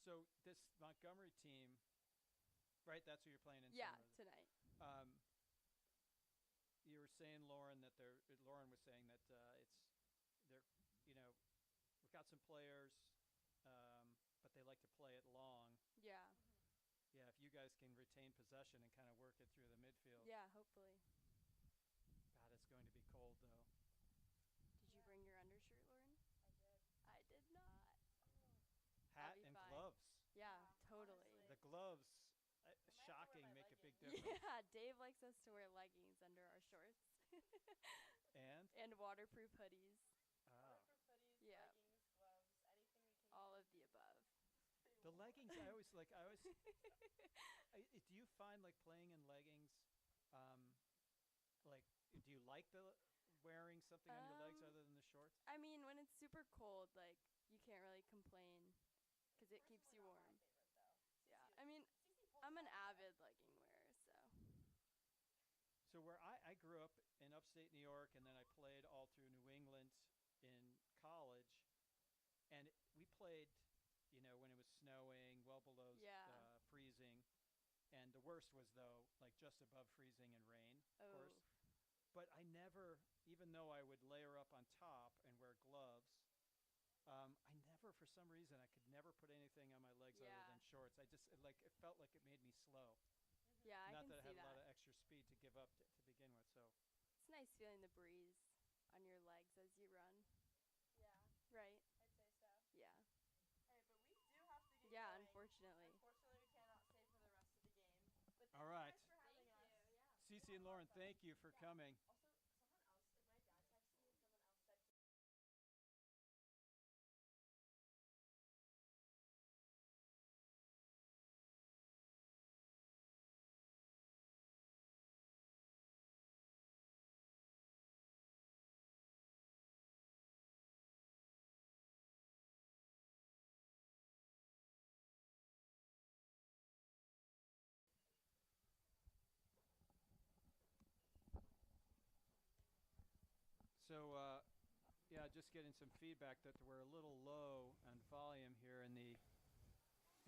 so this Montgomery team, right? That's who you're playing in. Yeah, tonight. You were saying, Lauren, that Lauren was saying that we've got some players but they like to play it long. Yeah. Yeah, if you guys can retain possession and kind of work it through the midfield. Yeah, hopefully. God, it's going to be cold, though. Did you bring your undershirt, Lauren? I did not. Hat be and fine. gloves. Yeah, totally. The gloves, shocking, make a big difference. Yeah, Dave likes us to wear leggings under our shorts. And waterproof hoodies. Oh. Yeah. Leggings, gloves, anything we can. All of the above. The leggings, I always do you find like playing in leggings, like, do you like wearing something on your legs other than the shorts? I mean, when it's super cold, like, you can't really complain because it keeps you warm. Yeah, I mean, I'm an avid legging wearer, so. So where I grew up in upstate New York, and then I played all through New England in college, and we played, when it was snowing, well below freezing, and the worst was, though, like just above freezing and rain, of course. But I never, even though I would layer up on top and wear gloves, I never, for some reason, I could never put anything on my legs other than shorts. It felt like it made me slow. Yeah, I Not can that I see had a lot that. of extra speed to give up to begin with, so. It's nice feeling the breeze on your legs as you run. Yeah, Right? I'd say so. Yeah. All right, but we do have to get Yeah, going. unfortunately. Unfortunately, we cannot stay for the rest of the game. But All right. thanks for having us. Cece and Lauren, thank you for coming. Also, someone else, my dad texted me and someone else said So, yeah, just getting some feedback that we're a little low on volume here in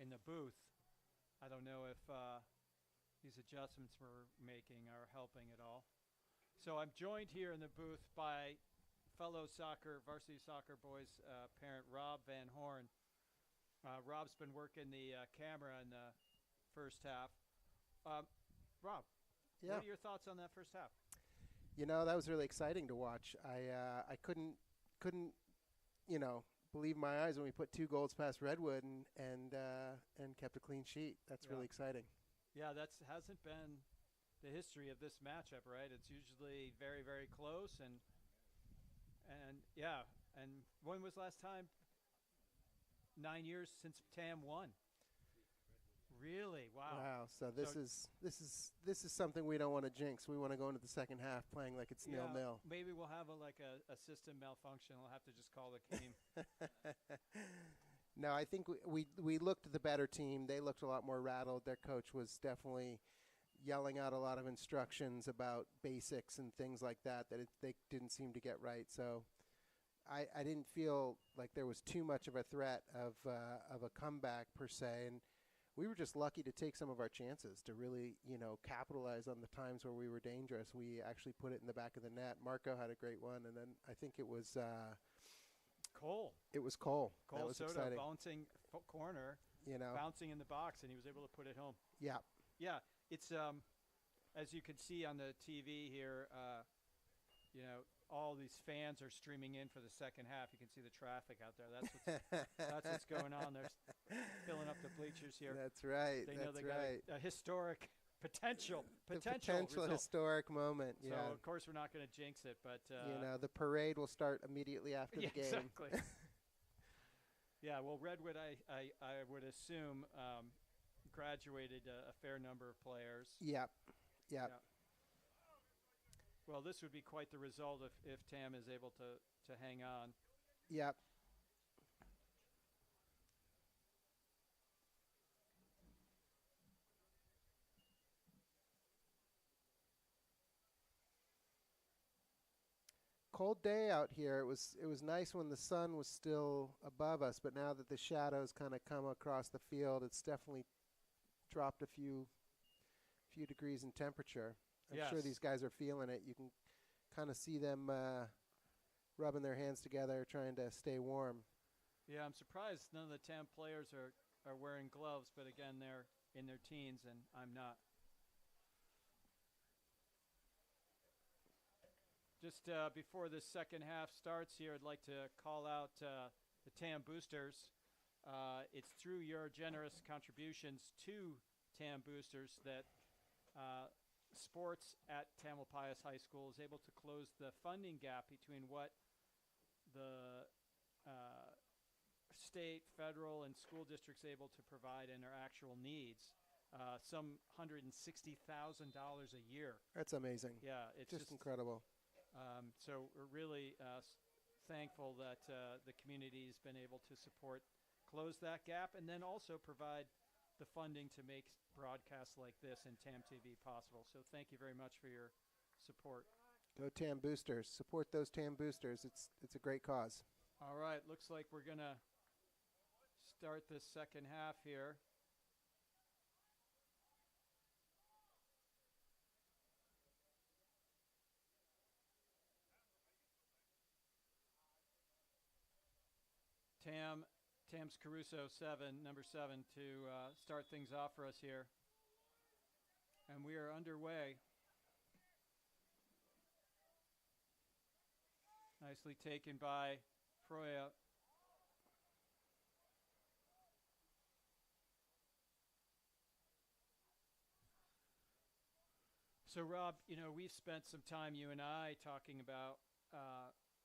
the booth. I don't know if these adjustments we're making are helping at all. So I'm joined here in the booth by fellow varsity soccer boys parent Rob Van Horn. Rob's been working the camera in the first half. Rob, what are your thoughts on that first half? That was really exciting to watch. I couldn't believe my eyes when we put 2 goals past Redwood and kept a clean sheet. That's really exciting. Yeah, that hasn't been the history of this matchup, right? It's usually very, very close, and yeah. And when was last time? 9 years since Tam won. Really? Wow. Wow. So this is something we don't want to jinx. We want to go into the second half playing like it's 0-0. Maybe we'll have a system malfunction. We'll have to just call the game. No, I think we looked at the better team. They looked a lot more rattled. Their coach was definitely yelling out a lot of instructions about basics and things like that they didn't seem to get right. So I didn't feel like there was too much of a threat of a comeback per se, and we were just lucky to take some of our chances to really, capitalize on the times where we were dangerous. We actually put it in the back of the net. Marco had a great one, and then I think it was Cole. It was Cole. Cole that was Soda exciting. bouncing corner, bouncing in the box, and he was able to put it home. Yeah. Yeah, it's as you can see on the TV here, all these fans are streaming in for the second half. You can see the traffic out there. That's what's going on. They're filling up the bleachers here. That's right. They know they got a historic potential result. Historic moment. So Yeah. of course we're not going to jinx it, but the parade will start immediately after the game. Exactly. Yeah. Well, Redwood, I would assume graduated a fair number of players. Yep. Yeah. Well, this would be quite the result if Tam is able to hang on. Yep. Cold day out here. It was nice when the sun was still above us, but now that the shadows kind of come across the field, it's definitely dropped a few degrees in temperature. I'm sure these guys are feeling it. You can kind of see them rubbing their hands together, trying to stay warm. Yeah, I'm surprised none of the Tam players are wearing gloves, but again, they're in their teens, and I'm not. Just before this second half starts here, I'd like to call out the TAM boosters. It's through your generous contributions to TAM boosters that sports at Tamalpais High School is able to close the funding gap between what the state, federal, and school districts able to provide and their actual needs. Some $160,000 a year. That's amazing. Yeah, it's just incredible. So we're really thankful that the community has been able to close that gap, and then also provide the funding to make broadcasts like this and TamTV possible. So thank you very much for your support. Go Tam boosters. Support those Tam boosters. It's a great cause. All right, looks like we're going to start this second half here. Tam's Caruso, number 7, to start things off for us here. And we are underway. Nicely taken by Froya. So, Rob, we've spent some time, you and I, talking about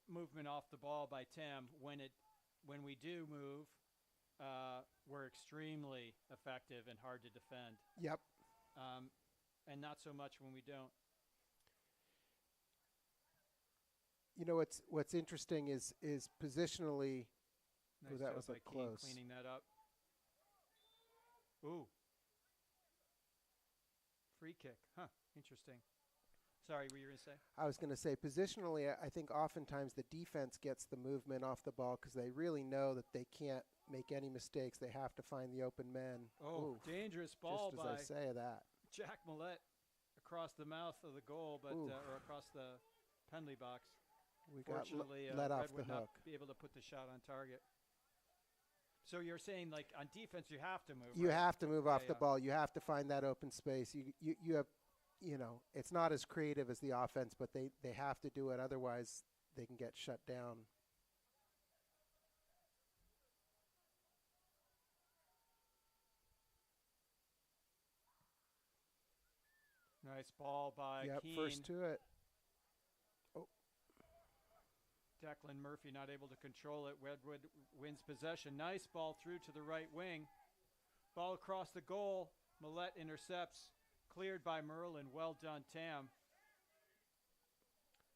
movement off the ball by Tam. When we do move, we're extremely effective and hard to defend. Yep. And not so much when we don't. What's interesting is positionally. Nice that job was by up Keane close. Cleaning that up. Ooh. Free kick. Huh. Interesting. Sorry, what were you going to say? I was going to say positionally, I think oftentimes the defense gets the movement off the ball because they really know that they can't make any mistakes. They have to find the open man. Oh, Ooh, dangerous ball just by as I say that. Jack Millette across the mouth of the goal, but or across the penalty box. We got Fortunately, let off Redwood the hook. not be able to put the shot on target. So you're saying, like, on defense, you have to move. You right? have to move off the yeah. ball. You have to find that open space. You have, it's not as creative as the offense, but they have to do it. Otherwise, they can get shut down. Nice ball by Keane. First to it. Oh. Declan Murphy not able to control it. Redwood wins possession. Nice ball through to the right wing. Ball across the goal. Millette intercepts. Cleared by Merlin. Well done, Tam.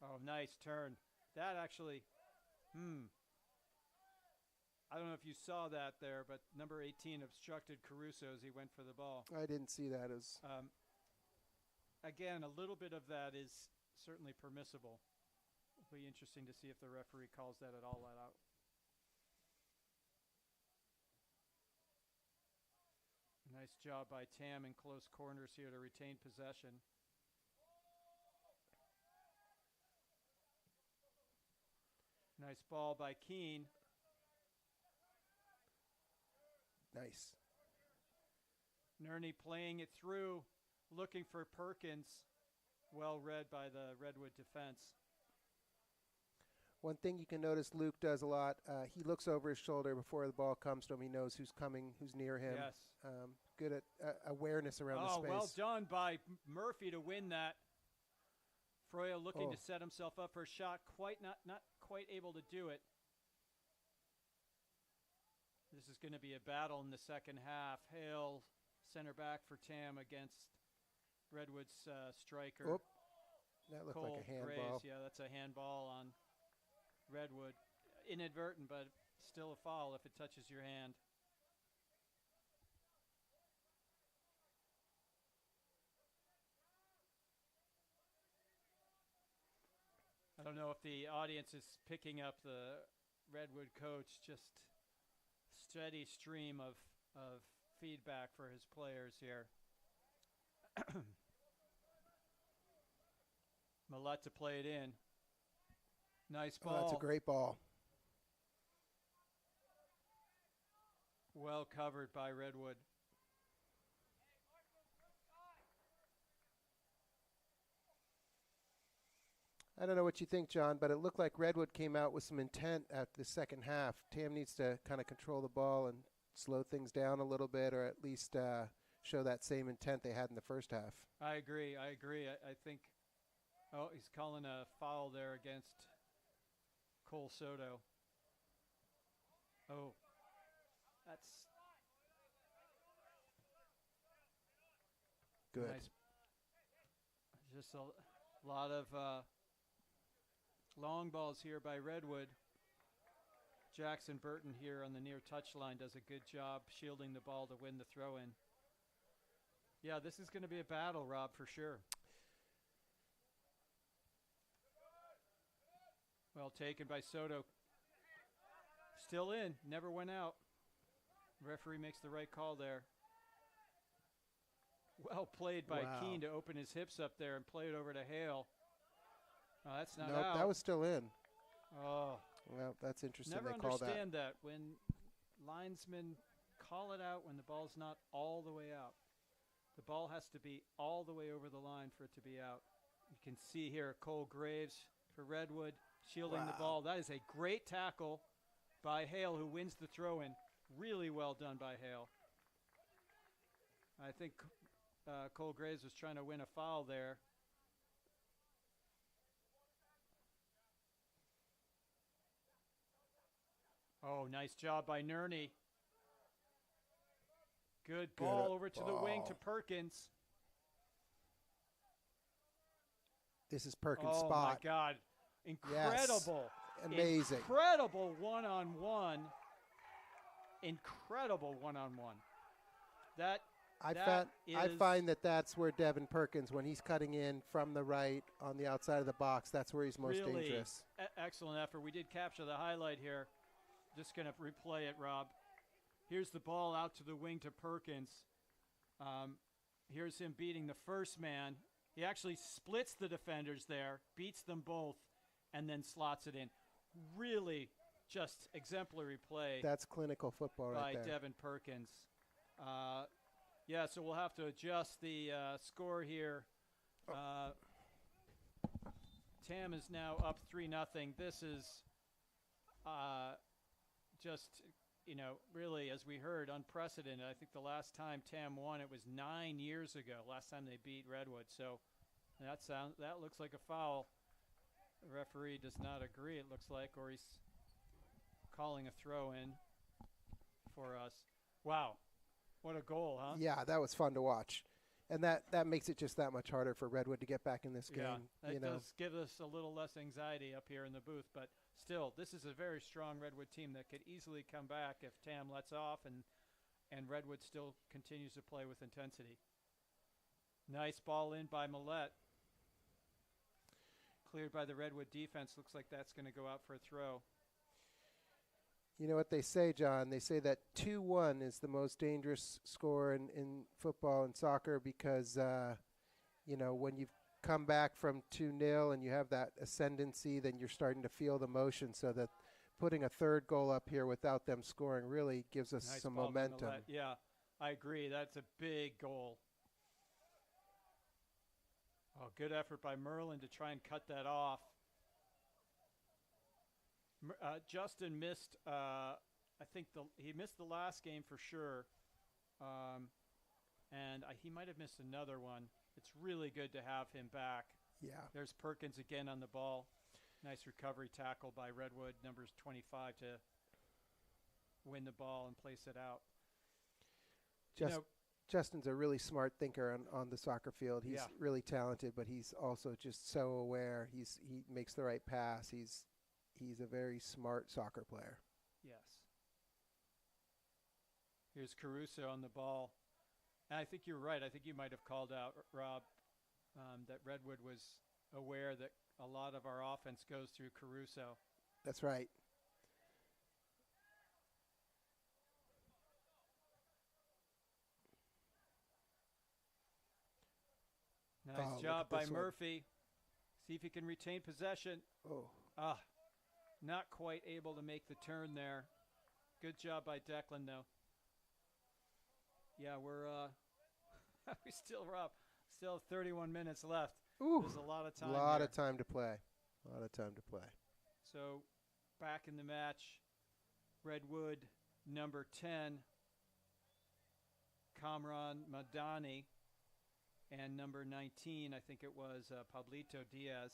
Oh, nice turn. That actually, I don't know if you saw that there, but number 18 obstructed Caruso as he went for the ball. I didn't see that. Again, a little bit of that is certainly permissible. It'll be interesting to see if the referee calls that at all let out. Nice job by Tam in close corners here to retain possession. Nice ball by Keane. Nice. Nerney playing it through, looking for Perkins. Well read by the Redwood defense. One thing you can notice Luke does a lot, he looks over his shoulder before the ball comes to him. He knows who's coming, who's near him. Yes. Good at awareness around the space. Well done by Murphy to win that. Froya looking to set himself up for a shot, not quite able to do it. This is going to be a battle in the second half. Hale, center back for Tam against Redwood's striker. Oop. That looked Cole like a handball. Graves. Yeah, that's a handball on Redwood. Inadvertent, but still a foul if it touches your hand. I don't know if the audience is picking up the Redwood coach, just steady stream of feedback for his players here. Millette to play it in. Nice ball. That's a great ball. Well covered by Redwood. I don't know what you think, John, but it looked like Redwood came out with some intent at the second half. Tam needs to kind of control the ball and slow things down a little bit, or at least show that same intent they had in the first half. I agree. I think, he's calling a foul there against Cole Soto. Oh, that's good. nice. Just a lot of long balls here by Redwood. Jackson Burton here on the near touchline does a good job shielding the ball to win the throw-in. Yeah, this is going to be a battle, Rob, for sure. Well taken by Soto. Still in, never went out. Referee makes the right call there. Well played by Wow. Keene to open his hips up there and play it over to Hale. Oh, that's not Nope, out. that was still in. Oh, Well, that's interesting. never They call that. understand that when linesmen call it out when the ball's not all the way out. The ball has to be all the way over the line for it to be out. You can see here Cole Graves for Redwood shielding the Wow. ball. That is a great tackle by Hale, who wins the throw-in. Really well done by Hale. I think Cole Graves was trying to win a foul there. Oh, nice job by Nerney. Good ball over to the wing to ball. Perkins. This is Perkins' Oh, spot. my God. Incredible. Amazing. Incredible one-on-one. Incredible one-on-one. That I is find that that's where Devin Perkins, when he's cutting in from the right on the outside of the box, that's where he's most really dangerous. Excellent effort. We did capture the highlight here. Just going to replay it, Rob. Here's the ball out to the wing to Perkins. Here's him beating the first man. He actually splits the defenders there, beats them both, and then slots it in. Really just exemplary play That's clinical football by right there. Devin Perkins. Yeah, so we'll have to adjust the score here. Tam is now up 3-0. This is just, really, as we heard, unprecedented. I think the last time Tam won, it was 9 years ago, last time they beat Redwood. So that looks like a foul. The referee does not agree, it looks like, or he's calling a throw-in for us. Wow. What a goal, huh? Yeah, that was fun to watch. And that makes it just that much harder for Redwood to get back in this game. Yeah, it does give us a little less anxiety up here in the booth, but still, this is a very strong Redwood team that could easily come back if Tam lets off and Redwood still continues to play with intensity. Nice ball in by Millette. Cleared by the Redwood defense. Looks like that's going to go out for a throw. You know what they say, John? They say that 2-1 is the most dangerous score in football and soccer because, when you've come back from 2-0 and you have that ascendancy, then you're starting to feel the motion. So that putting a third goal up here without them scoring really gives us Nice some ball by momentum. Millette. Yeah, I agree. That's a big goal. Oh, good effort by Merlin to try and cut that off. Justin missed, I think he missed the last game for sure. And he might have missed another one. It's really good to have him back. Yeah. There's Perkins again on the ball. Nice recovery tackle by Redwood, numbers 25, to win the ball and place it out. Justin's a really smart thinker on the soccer field. He's really talented, but he's also just so aware. He makes the right pass. He's a very smart soccer player. Yes. Here's Caruso on the ball. And I think you're right. I think you might have called out, Rob, that Redwood was aware that a lot of our offense goes through Caruso. That's right. Nice job by Murphy. See if he can retain possession. Not quite able to make the turn there. Good job by Declan, though. Yeah, we're we still up. Still have 31 minutes left. Ooh, There's a lot of time. a lot here. of time to play. A lot of time to play. So back in the match, Redwood number 10, Kamran Madani, and number 19, I think it was Pablito Diaz.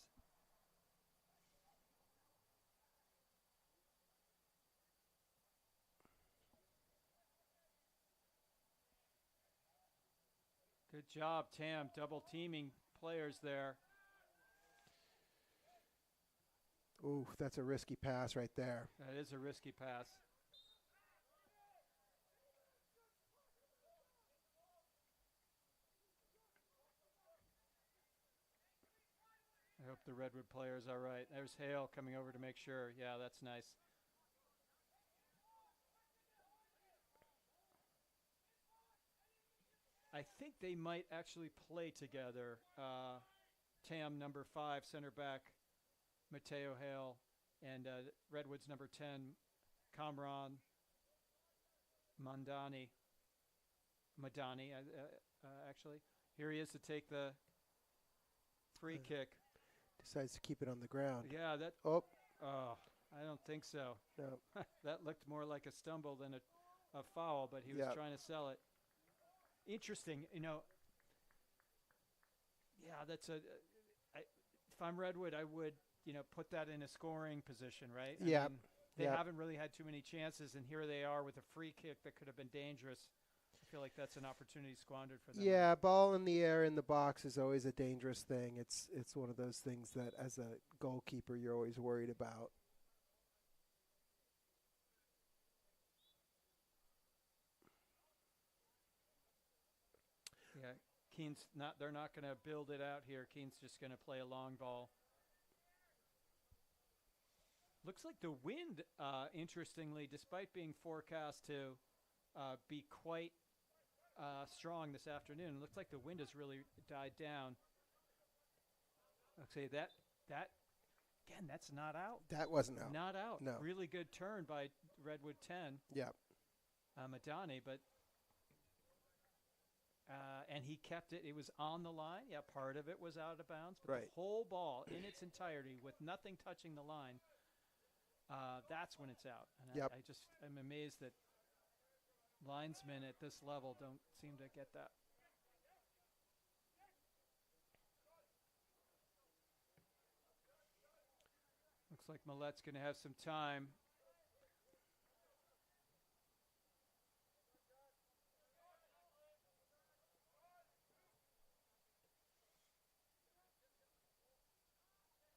Good job, Tam, double teaming players there. Ooh, that's a risky pass right there. That is a risky pass. I hope the Redwood players are right. There's Hale coming over to make sure. Yeah, that's nice. I think they might actually play together. Tam, number 5, center back, Mateo Hale, and Redwood's number 10, Kamran Madani, actually. Here he is to take the free kick. Decides to keep it on the ground. Yeah, that. Oh, I don't think so. no. That looked more like a stumble than a foul, but he was Yep. trying to sell it. Interesting, Yeah, that's if I'm Redwood, I would, put that in a scoring position, right? Yeah. I mean, they Yep. haven't really had too many chances, and here they are with a free kick that could have been dangerous. I feel like that's an opportunity squandered for them. Yeah, ball in the air in the box is always a dangerous thing. It's one of those things that as a goalkeeper you're always worried about. Yeah, they're not going to build it out here. Keene's just going to play a long ball. Looks like the wind, interestingly, despite being forecast to be quite strong this afternoon, looks like the wind has really died down. Okay, that again, that's not out. That wasn't out. Not out. No. Really good turn by Redwood 10. Yeah. Madani, but and he kept it. It was on the line. Yeah, part of it was out of bounds, but Right. the whole ball in its entirety with nothing touching the line. That's when it's out. And Yep. I'm amazed that linesmen at this level don't seem to get that. Looks like Millette's going to have some time.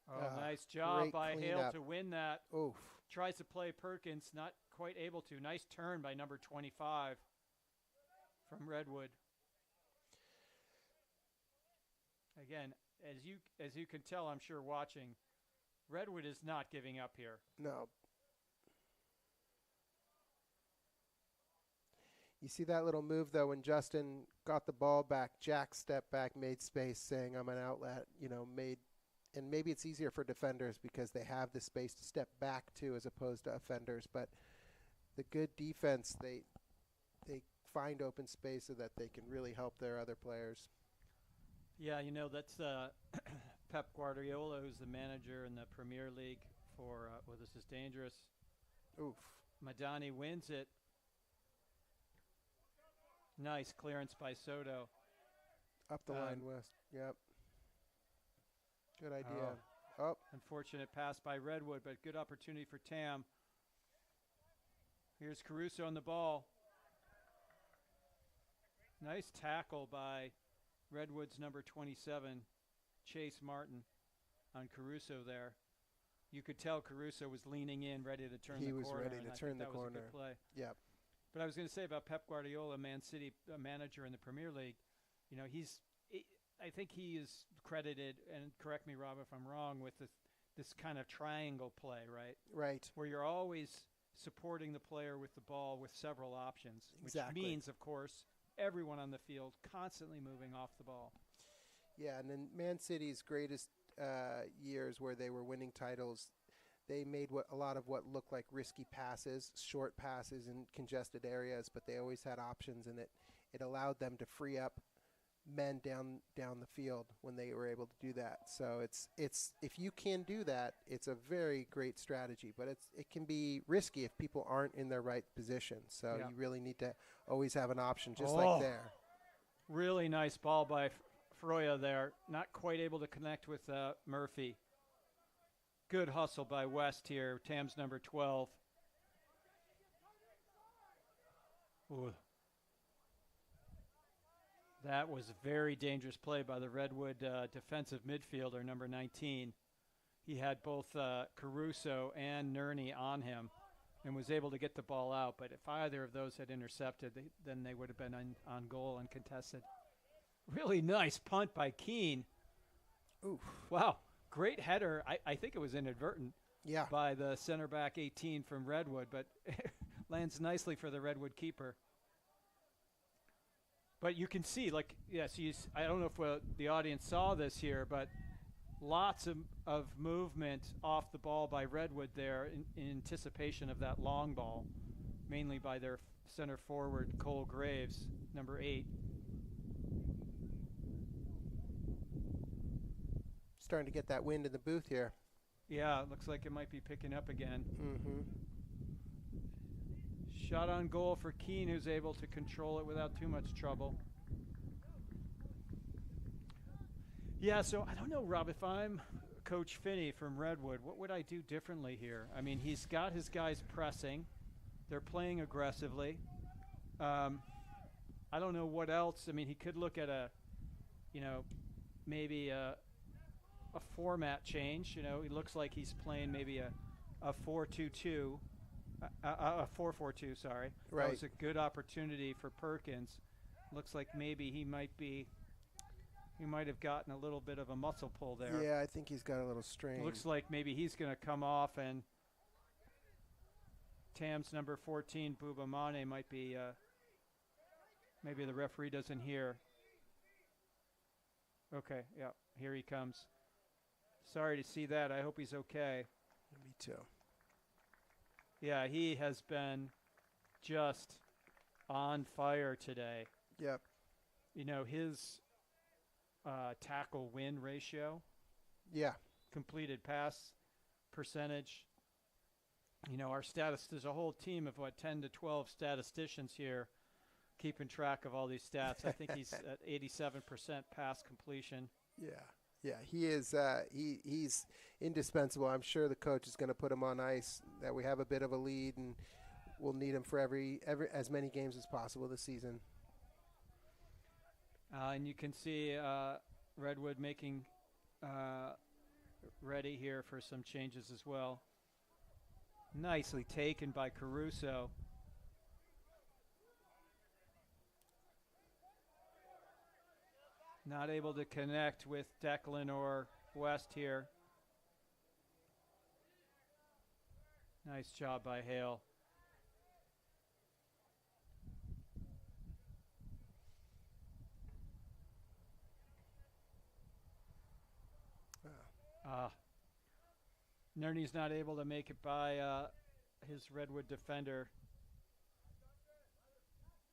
Oh, nice job great by Hale cleanup. to win that. Oof. Tries to play Perkins, not quite able to. Nice turn by number 25 from Redwood. Again, as you can tell, I'm sure watching, Redwood is not giving up here. No. You see that little move, though, when Justin got the ball back, Jack stepped back, made space, saying, I'm an outlet, and maybe it's easier for defenders because they have the space to step back to as opposed to offenders. But the good defense, they find open space so that they can really help their other players. Yeah, that's Pep Guardiola, who's the manager in the Premier League for, this is dangerous. Oof. Madani wins it. Nice clearance by Soto. Up the line, West. Yep. Good idea. Oh. Unfortunate pass by Redwood, but good opportunity for Tam. Here's Caruso on the ball. Nice tackle by Redwood's number 27, Chase Martin, on Caruso there. You could tell Caruso was leaning in, ready to turn the corner. He was ready to turn the corner. That was a good play. Yep. But I was going to say about Pep Guardiola, Man City manager in the Premier League, I think he is credited, and correct me, Rob, if I'm wrong, with this kind of triangle play, right? Right. Where you're always supporting the player with the ball with several options, Exactly. which means, of course, everyone on the field constantly moving off the ball. Yeah, and in Man City's greatest years where they were winning titles, they made a lot of what looked like risky passes, short passes in congested areas, but they always had options, and it allowed them to free up men down the field when they were able to do that. So it's if you can do that, it's a very great strategy, but it can be risky if people aren't in their right position. So Yeah. you really need to always have an option, just like there. Really nice ball by Froya there. Not quite able to connect with Murphy. Good hustle by West here. Tam's number 12. Ooh. That was a very dangerous play by the Redwood defensive midfielder, number 19. He had both Caruso and Nerney on him and was able to get the ball out. But if either of those had intercepted, then they would have been on goal uncontested. Really nice punt by Keene. Oof. Wow, great header. I think it was inadvertent by the center back 18 from Redwood, but lands nicely for the Redwood keeper. But you can see, like, yes, I don't know if the audience saw this here, but lots of movement off the ball by Redwood there in anticipation of that long ball, mainly by their center forward, Cole Graves, number 8. Starting to get that wind in the booth here. Yeah, it looks like it might be picking up again. Mm-hmm. Shot on goal for Keene, who's able to control it without too much trouble. Yeah, so I don't know, Rob, if I'm Coach Finney from Redwood, what would I do differently here? I mean, he's got his guys pressing. They're playing aggressively. I don't know what else. I mean, he could look at maybe a format change. He looks like he's playing maybe a 4-2-2. A 4-4-2, sorry. Right. That was a good opportunity for Perkins. Looks like maybe he might have gotten a little bit of a muscle pull there. Yeah, I think he's got a little strain. Looks like maybe he's going to come off, and Tam's number 14, Bouba Mane, might be maybe the referee doesn't hear. Okay, yeah, here he comes. Sorry to see that. I hope he's okay. Me too. Yeah, he has been just on fire today. Yep. His tackle win ratio. Yeah. Completed pass percentage. Our there's a whole team of 10 to 12 statisticians here keeping track of all these stats. I think he's at 87% pass completion. Yeah. Yeah, he is. He's indispensable. I'm sure the coach is going to put him on ice. That we have a bit of a lead, and we'll need him for every as many games as possible this season. And you can see Redwood making ready here for some changes as well. Nicely taken by Caruso. Not able to connect with Declan or West here. Nice job by Hale. Nerney's not able to make it by his Redwood defender.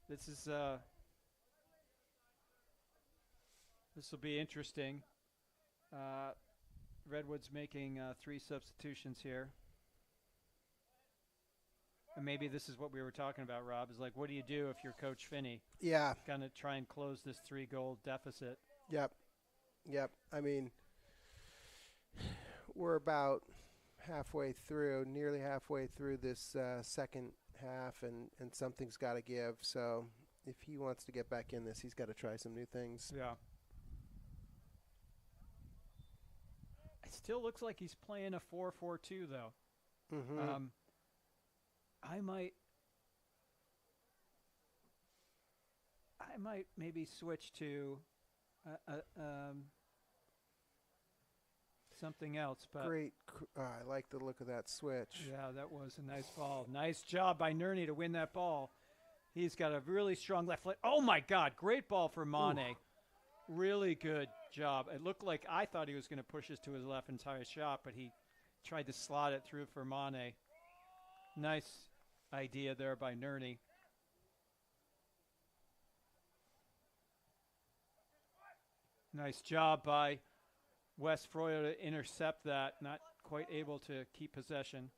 This will be interesting. Redwood's making 3 substitutions here. And maybe this is what we were talking about, Rob, is like, what do you do if you're Coach Finney? Yeah. Going to try and close this 3-goal deficit. Yep. I mean, we're about nearly halfway through this second half, and something's got to give. So if he wants to get back in this, he's got to try some new things. Yeah. It still looks like he's playing a 4-4-2, though. Mm-hmm. I might maybe switch to something else. But great. I like the look of that switch. Yeah, that was a nice ball. Nice job by Nerney to win that ball. He's got a really strong left foot. Oh, my God. Great ball for Mane. Ooh. Really good job. It looked like I thought he was going to push this to his left entire shot, but he tried to slot it through for Mane. Nice idea there by Nerney. Nice job by Wes Froyo to intercept that, not quite able to keep possession.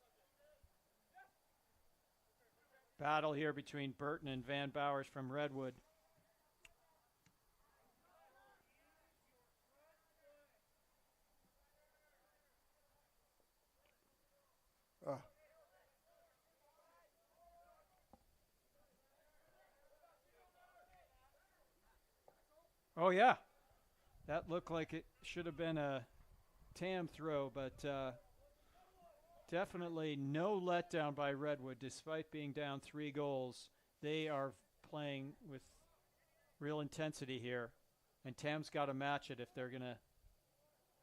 Battle here between Burton and Van Bowers from Redwood. Oh. Oh, yeah. That looked like it should have been a Tam throw, but definitely no letdown by Redwood. Despite being down 3 goals, they are playing with real intensity here, and Tam's got to match it if they're going to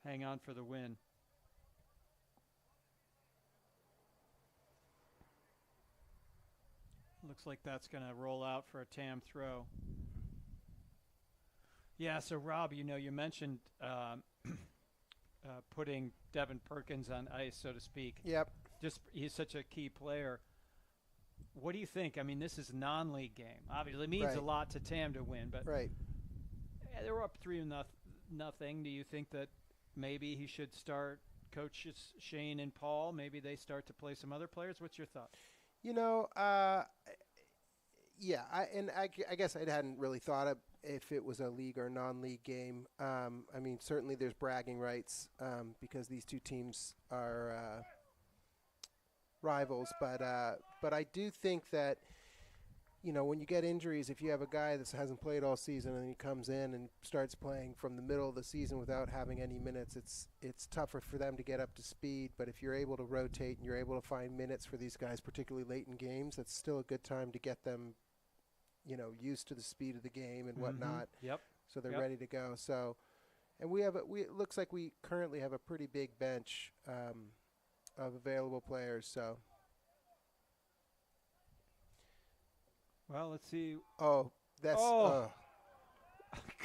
hang on for the win. Looks like that's going to roll out for a Tam throw. Yeah, so Rob, you mentioned putting Devin Perkins on ice, so to speak. Yep. He's such a key player. What do you think? I mean, this is a non-league game. Obviously, it means a lot to Tam to win, but they were up 3-0. Do you think that maybe he should start coaches Shane and Paul? Maybe they start to play some other players. What's your thought? Yeah, I guess I hadn't really thought of if it was a league or non-league game. I mean, certainly there's bragging rights because these two teams are rivals. But I do think that, when you get injuries, if you have a guy that hasn't played all season and he comes in and starts playing from the middle of the season without having any minutes, it's tougher for them to get up to speed. But if you're able to rotate and you're able to find minutes for these guys, particularly late in games, that's still a good time to get them used to the speed of the game and whatnot. Yep. So they're ready to go. So, and it looks like we currently have a pretty big bench of available players. So. Well, let's see. That's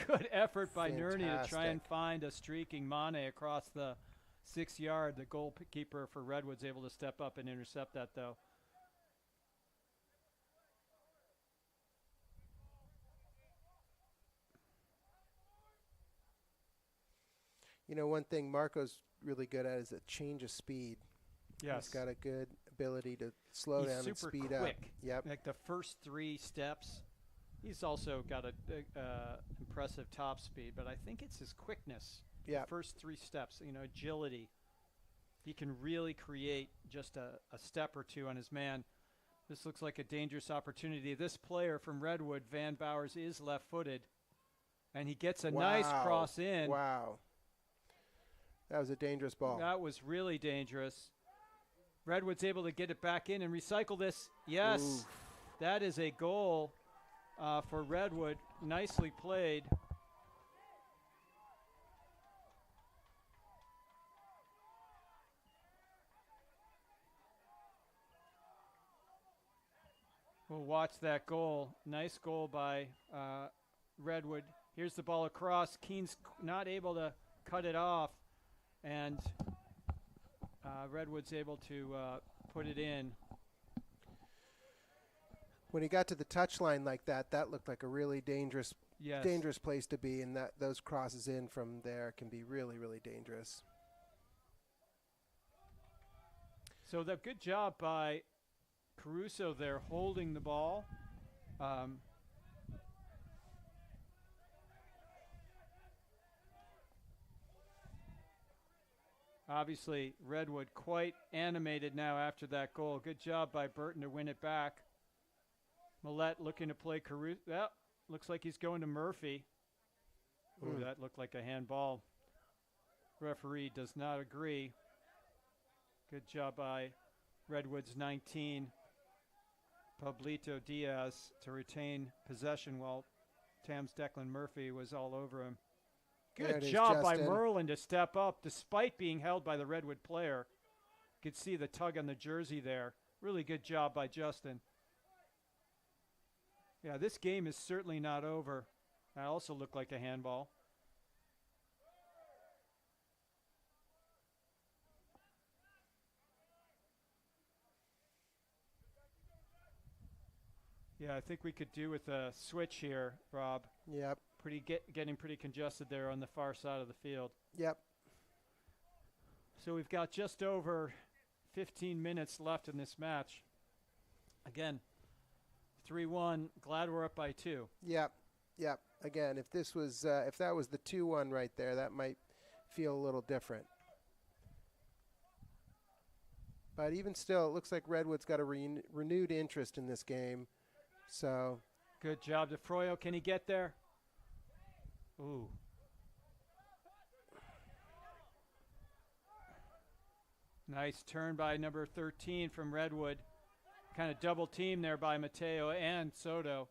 good effort by Nerney to fantastic. try and find a streaking Mane across the 6-yard. The goalkeeper for Redwood's able to step up and intercept that, though. One thing Marco's really good at is a change of speed. Yes. He's got a good ability to slow down and speed up. Yep. Like the first 3 steps. He's also got a impressive top speed, but I think it's his quickness. Yeah. The first 3 steps, agility. He can really create just a step or two on his man. This looks like a dangerous opportunity. This player from Redwood, Van Bowers, is left-footed, and he gets a nice cross in. Wow. That was a dangerous ball. That was really dangerous. Redwood's able to get it back in and recycle this. Yes, Oof. That is a goal for Redwood. Nicely played. We'll watch that goal. Nice goal by Redwood. Here's the ball across. Keene's not able to cut it off. And Redwood's able to put it in. When he got to the touchline like that, that looked like a really dangerous place to be, and those crosses in from there can be really, really dangerous. So the good job by Caruso there holding the ball. Obviously, Redwood quite animated now after that goal. Good job by Burton to win it back. Millette looking to play Caruso. Well, looks like he's going to Murphy. Ooh, that looked like a handball. Referee does not agree. Good job by Redwood's 19, Pablito Diaz, to retain possession while Tam's Declan Murphy was all over him. Good job by Merlin to step up despite being held by the Redwood player. You could see the tug on the jersey there. Really good job by Justin. Yeah, this game is certainly not over. That also looked like a handball. Yeah, I think we could do with a switch here, Rob. Yep. getting pretty congested there on the far side of the field. Yep. So we've got just over 15 minutes left in this match. Again, 3-1. Glad we're up by 2. Yep. Yep. Again, if this was if that was the 2-1 right there, that might feel a little different. But even still, it looks like Redwood's got a renewed interest in this game. So good job to Froyo. Can he get there? Ooh. Nice turn by number 13 from Redwood. Kind of double team there by Mateo and Soto.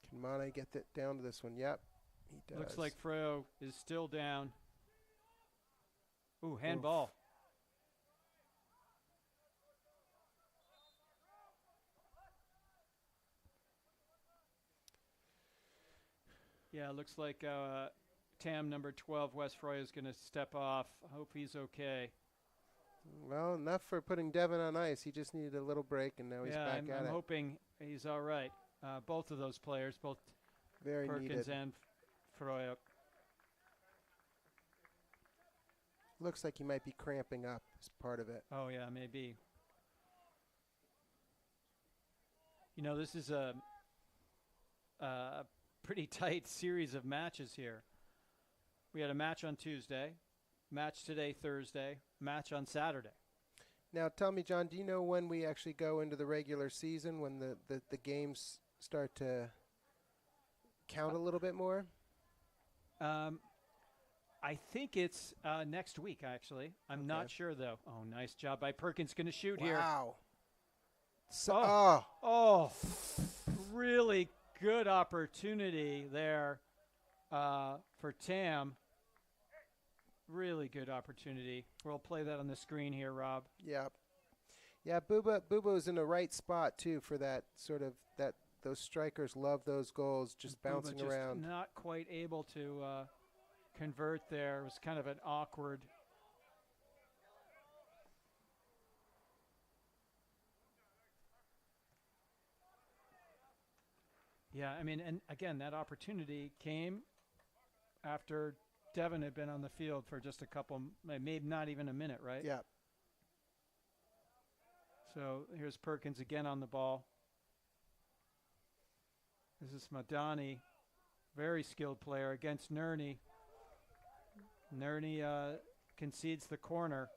Can Mane get that down to this one? Yep, he does. Looks like Froyo is still down. Ooh, handball. Yeah, looks like Tam number 12, Wes Froyo, is going to step off. I hope he's okay. Well, enough for putting Devin on ice. He just needed a little break, and now he's back at it. I'm hoping he's all right. Both of those players, both very Perkins needed. and Froyo. Looks like he might be cramping up as part of it. Oh, yeah, maybe. You know, this is a pretty tight series of matches here. We had a match on Tuesday, match today, Thursday, match on Saturday. Now, tell me, John, do you know when we actually go into the regular season, when the games start to count a little bit more? I think it's next week, actually. I'm not sure, though. Oh, nice job by Perkins. Going to shoot here. Wow. So, Really good opportunity there for Tam. Really good opportunity. We'll play that on the screen here, Rob. Yep. Yeah, Bubo's in the right spot, too, for that sort of that. Those strikers love those goals, just bouncing around. Not quite able to convert there. It was kind of an awkward. Yeah, I mean, and again, that opportunity came after Devin had been on the field for just a couple, maybe not even a minute, right? Yeah. So here's Perkins again on the ball. This is Madani, very skilled player against Nerney. Nerney concedes the corner.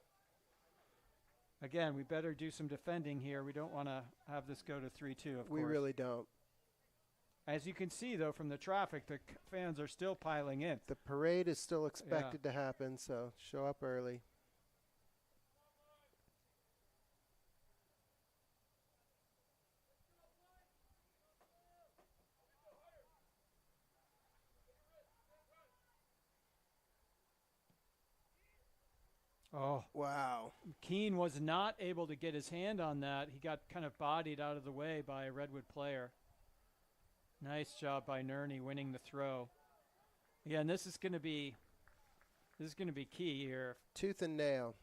Again, we better do some defending here. We don't want to have this go to 3-2, of course. We really don't. As you can see, though, from the traffic, the fans are still piling in. The parade is still expected to happen, so show up early. Oh, wow. Keene was not able to get his hand on that. He got kind of bodied out of the way by a Redwood player. Nice job by Nerney winning the throw. Yeah, and this is going to be key here. Tooth and nail.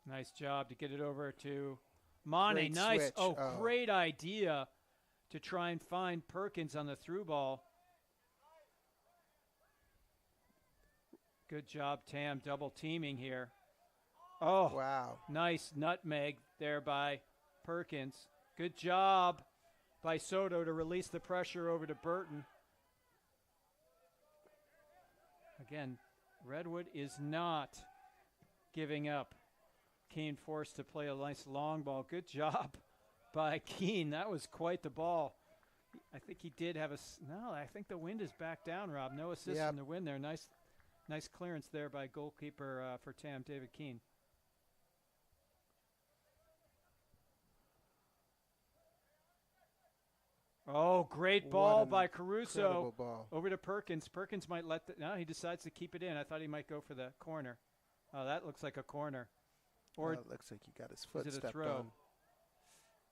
Nice job to get it over to Mane. Great Nice. switch. Oh, great idea to try and find Perkins on the through ball. Good job, Tam, double teaming here. Oh, wow. Nice nutmeg there by Perkins. Good job by Soto to release the pressure over to Burton. Again, Redwood is not giving up. Keene forced to play a nice long ball. Good job by Keene. That was quite the ball. I think he did have I think the wind is back down, Rob. No assist in the wind there. Nice clearance there by goalkeeper for Tam, David Keene. Oh, great ball by Caruso. Ball. Over to Perkins. Perkins might no, he decides to keep it in. I thought he might go for the corner. Oh, that looks like a corner. Or it looks like he got his foot is it a stepped throw? on.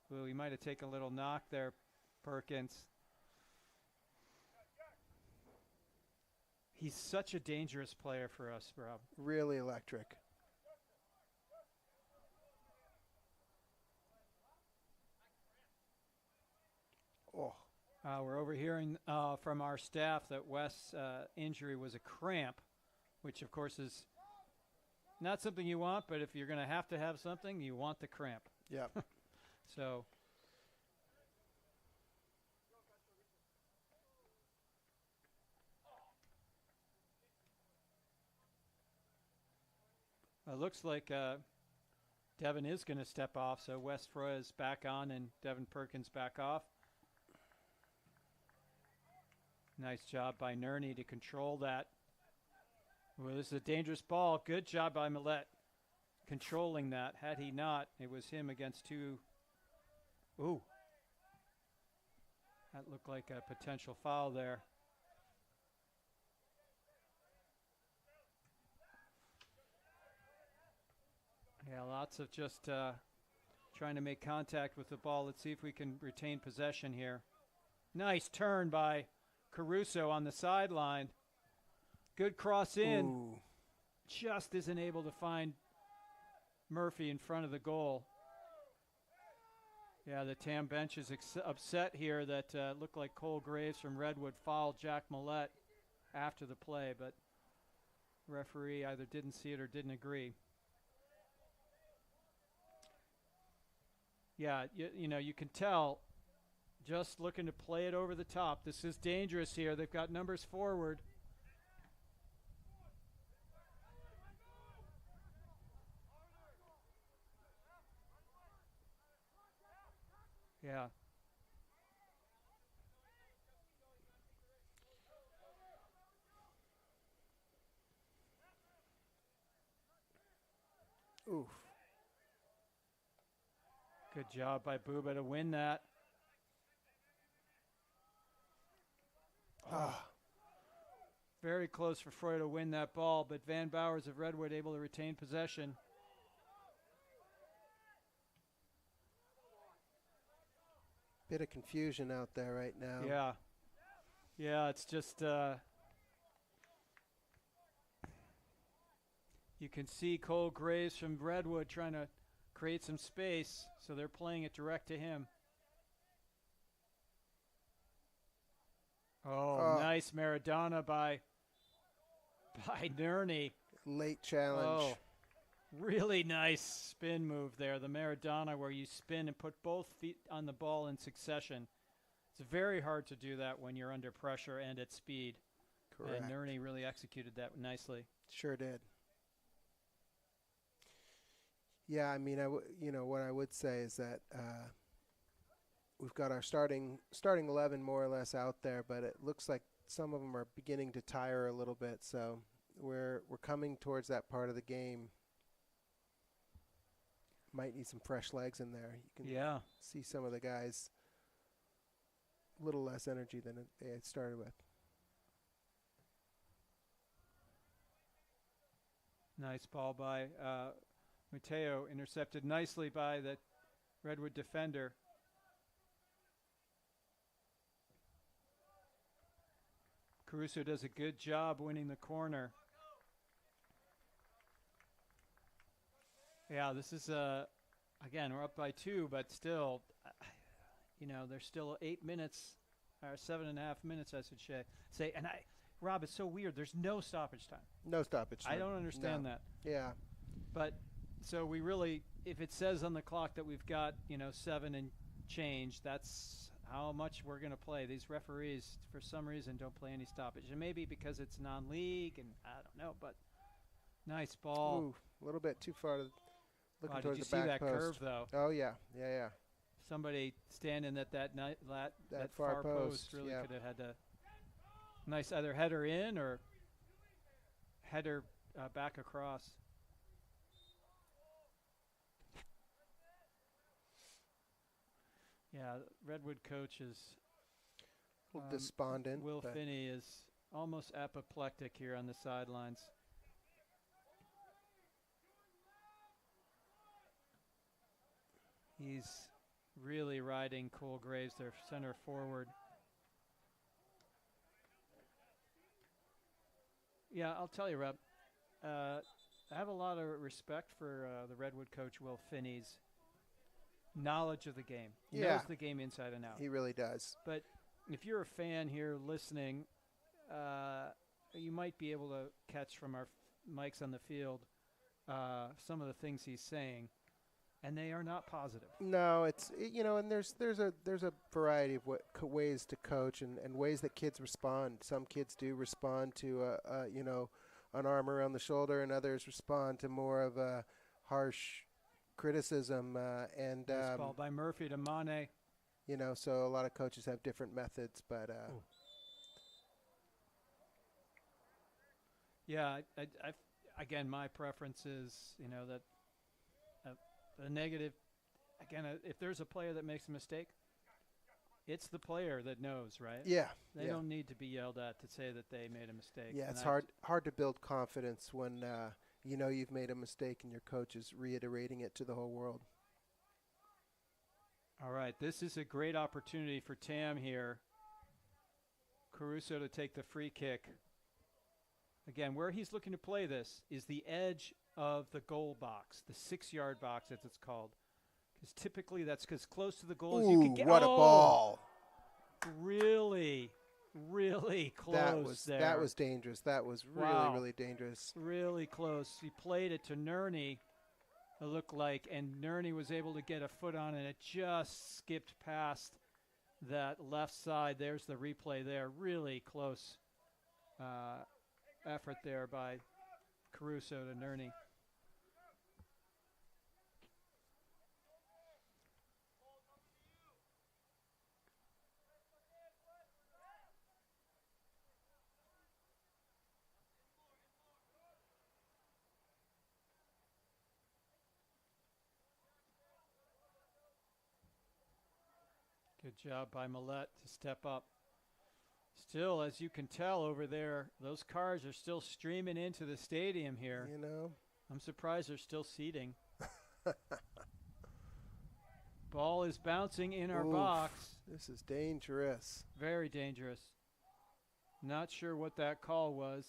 Well, he might have taken a little knock there, Perkins. He's such a dangerous player for us, Rob. Really electric. We're overhearing from our staff that Wes' injury was a cramp, which of course is not something you want, but if you're going to have something, you want the cramp. Yep. So it looks like Devin is going to step off, so Wes Froy is back on and Devin Perkins back off. Nice job by Nerney to control that. Well, this is a dangerous ball. Good job by Millette controlling that. Had he not, it was him against two. Ooh. That looked like a potential foul there. Yeah, lots of just trying to make contact with the ball. Let's see if we can retain possession here. Nice turn by Caruso on the sideline. Good cross in. Ooh. Just isn't able to find Murphy in front of the goal. Yeah, the TAM bench is upset here that looked like Cole Graves from Redwood fouled Jack Millette after the play, but referee either didn't see it or didn't agree. Yeah, you can tell just looking to play it over the top. This is dangerous here. They've got numbers forward. Yeah. Oof. Good job by Booba to win that. Ah. Very close for Froy to win that ball, but Van Bowers of Redwood able to retain possession. Bit of confusion out there right now. Yeah. Yeah, it's just you can see Cole Graves from Redwood trying to create some space, so they're playing it direct to him. Oh, nice Maradona by Nerney. Late challenge. Oh, really nice spin move there. The Maradona where you spin and put both feet on the ball in succession. It's very hard to do that when you're under pressure and at speed. Correct. And Nerney really executed that nicely. Sure did. Yeah, I mean, what I would say is that we've got our starting 11 more or less out there, but it looks like some of them are beginning to tire a little bit. So we're coming towards that part of the game. Might need some fresh legs in there. You can see some of the guys a little less energy than they had started with. Nice ball by Mateo, intercepted nicely by the Redwood defender. Caruso does a good job winning the corner. Yeah, this is again, we're up by 2, but still, there's still 8 minutes, or 7.5 minutes, I should say. And Rob, it's so weird. There's no stoppage time. No stoppage time. I don't understand that. Yeah. But so we really, if it says on the clock that we've got, 7 and change, that's how much we're going to play. These referees, for some reason, don't play any stoppage. And maybe because it's non-league, and I don't know, but nice ball. Ooh, a little bit too far. Looking Wow, towards did you the back see that post. curve, though? Oh, yeah. Yeah. Somebody standing at that far post really could have had a nice either header in or header back across. Yeah, Redwood coach is A little despondent. Will but Finney is almost apoplectic here on the sidelines. He's really riding Cole Graves, their center forward. Yeah, I'll tell you, Rob. I have a lot of respect for the Redwood coach, Will Finney's knowledge of the game. He knows the game inside and out. He really does. But if you're a fan here listening, you might be able to catch from our mics on the field some of the things he's saying, and they are not positive. No, and there's a variety of ways to coach and ways that kids respond. Some kids do respond to an arm around the shoulder, and others respond to more of a harsh criticism. Nice ball by Murphy to Mane. So a lot of coaches have different methods, but. Yeah, again, my preference is, that the negative, again, if there's a player that makes a mistake, it's the player that knows, right? Yeah. They don't need to be yelled at to say that they made a mistake. Yeah, it's hard to build confidence when you've made a mistake and your coach is reiterating it to the whole world. All right, this is a great opportunity for Tam here. Caruso to take the free kick. Again, where he's looking to play this is the edge of the goal box, the 6-yard box, as it's called. Because typically that's as close to the goal as you can get. What a ball. Really, really close there. That was dangerous. That was really, really dangerous. Really close. He played it to Nerney, it looked like, and Nerney was able to get a foot on it, and it just skipped past that left side. There's the replay there. Really close effort there by Caruso to Nerney. Good job by Millette to step up. Still, as you can tell over there, those cars are still streaming into the stadium here. I'm surprised they're still seating. Ball is bouncing in our box. This is dangerous. Very dangerous. Not sure what that call was,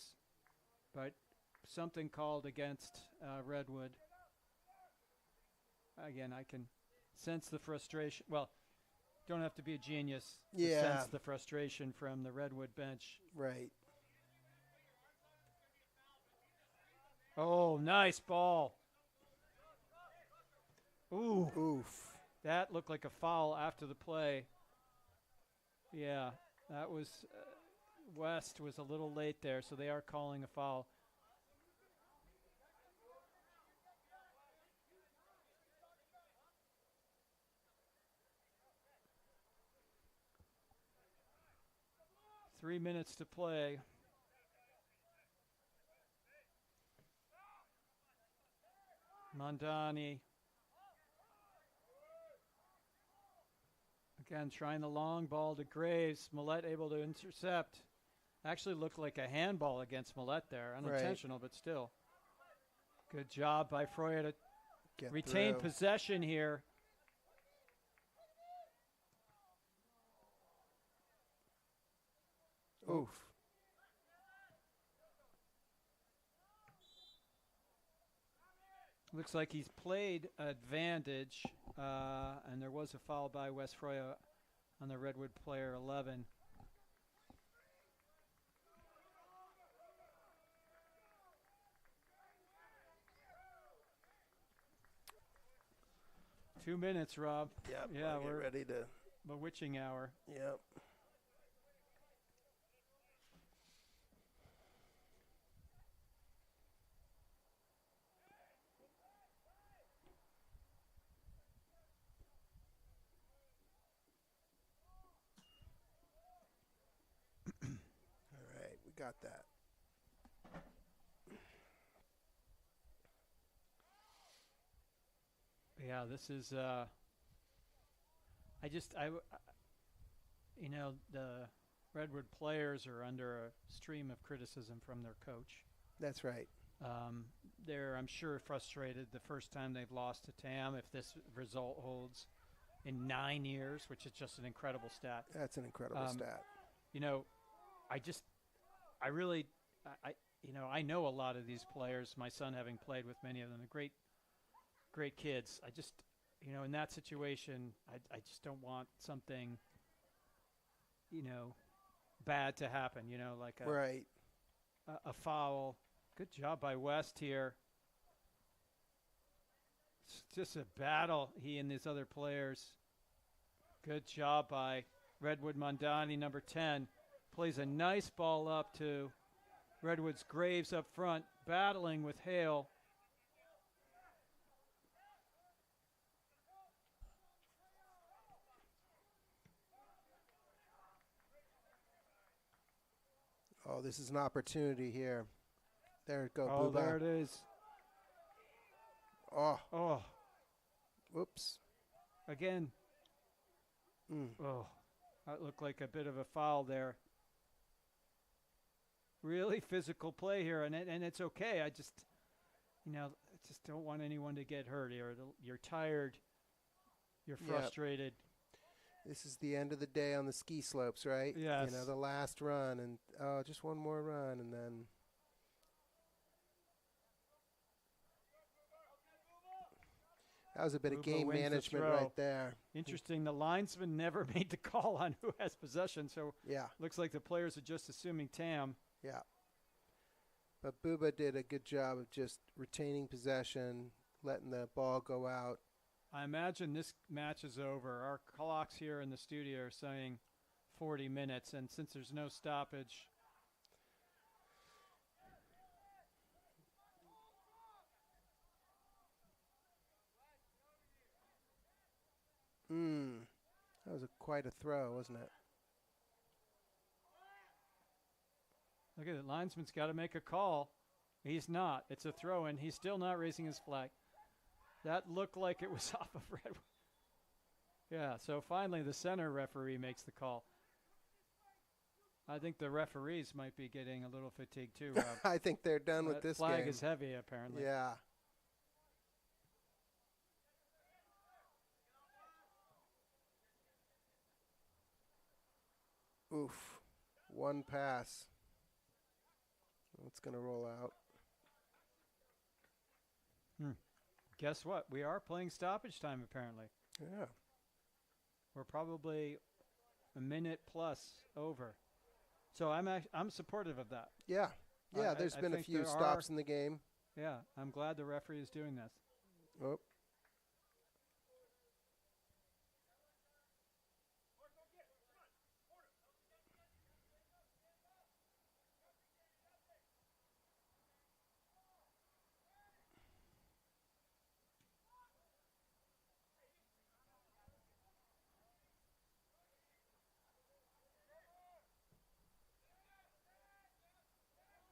but something called against Redwood. Again, I can sense the frustration. Well, don't have to be a genius to sense the frustration from the Redwood bench. Right. Oh, nice ball. Ooh. Oof. That looked like a foul after the play. Yeah, that was West was a little late there, so they are calling a foul. Three minutes to play. Mondani. Again, trying the long ball to Graves. Millette able to intercept. Actually looked like a handball against Millette there. Unintentional, but still. Good job by Froya to retain possession here. Oof. Looks like he's played advantage, and there was a foul by West Froya on the Redwood player 11. Two minutes, Rob. Yep, yeah, we're ready to. The witching hour. Yep. Got that. Yeah, this is the Redwood players are under a stream of criticism from their coach. That's right. They're, I'm sure, frustrated the first time they've lost to Tam, if this result holds in 9 years, which is just an incredible stat. That's an incredible stat. I know a lot of these players, my son having played with many of them, great kids. I just, in that situation, I just don't want something bad to happen. Like Right. a foul. Good job by West here. It's just a battle, he and these other players. Good job by Redwood Mondani, number 10. Plays a nice ball up to Redwood's Graves up front, battling with Hale. Oh, this is an opportunity here. There it goes. Oh, Booba. there it is. Oh, Whoops. Again. Mm. Oh, that looked like a bit of a foul there. Really physical play here, and it's okay. I just don't want anyone to get hurt here. You're tired. You're Yep. frustrated. This is the end of the day on the ski slopes, right? Yes. The last run, and just one more run, and then. That was a bit of Booba game wins the management throw. right there. Interesting. The linesman never made the call on who has possession, so Yeah, looks like the players are just assuming Tam. yeah. But Booba did a good job of just retaining possession, letting the ball go out. I imagine this match is over. Our clocks here in the studio are saying 40 minutes, and since there's no stoppage, That was quite a throw, wasn't it? look at it. Linesman's got to make a call. He's not. It's a throw, and he's still not raising his flag. That looked like it was off of Redwood. Yeah, so finally the center referee makes the call. I think the referees might be getting a little fatigued too, Rob. I think they're done with That this flag game. is heavy, apparently. Yeah. Oof. One pass. It's going to roll out. Guess what? We are playing stoppage time, apparently. Yeah. We're probably a minute plus over. So I'm supportive of that. Yeah. Yeah, I there's been a think few there stops are- in the game. Yeah, I'm glad the referee is doing this. Oh.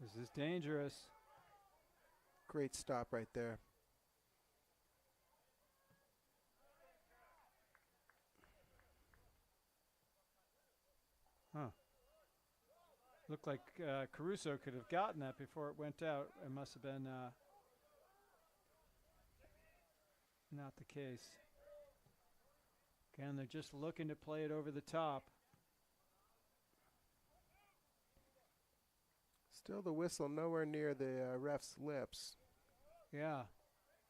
This is dangerous. Great stop right there. Looked like Caruso could have gotten that before it went out. It must have been not the case. Again, they're just looking to play it over the top. Still the whistle nowhere near the ref's lips. Yeah,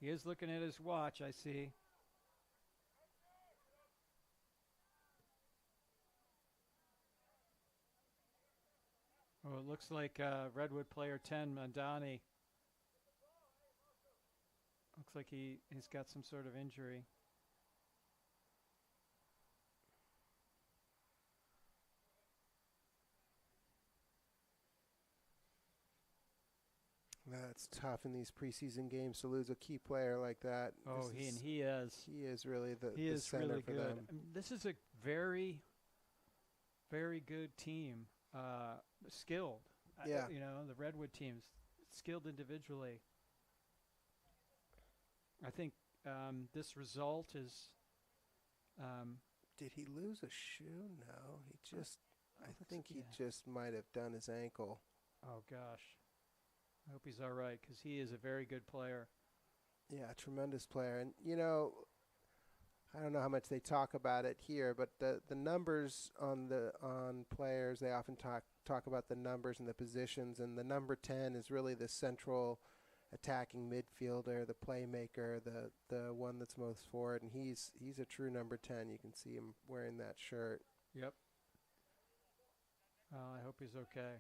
he is looking at his watch, I see. Oh, it looks like Redwood player 10, Mandani. Looks like he's got some sort of injury. That's tough in these preseason games to lose a key player like that. Oh, he is. He is really the center really for good. them. I mean, this is a very, very good team. Skilled. Yeah. The Redwood team's skilled individually. I think this result is. Did he lose a shoe? No, I think he yeah. just might have done his ankle. Oh gosh, I hope he's all right because he is a very good player. Yeah, tremendous player. And, I don't know how much they talk about it here, but the numbers on players, they often talk about the numbers and the positions, and the number 10 is really the central attacking midfielder, the playmaker, the one that's most forward, and he's a true number 10. You can see him wearing that shirt. Yep. I hope he's okay.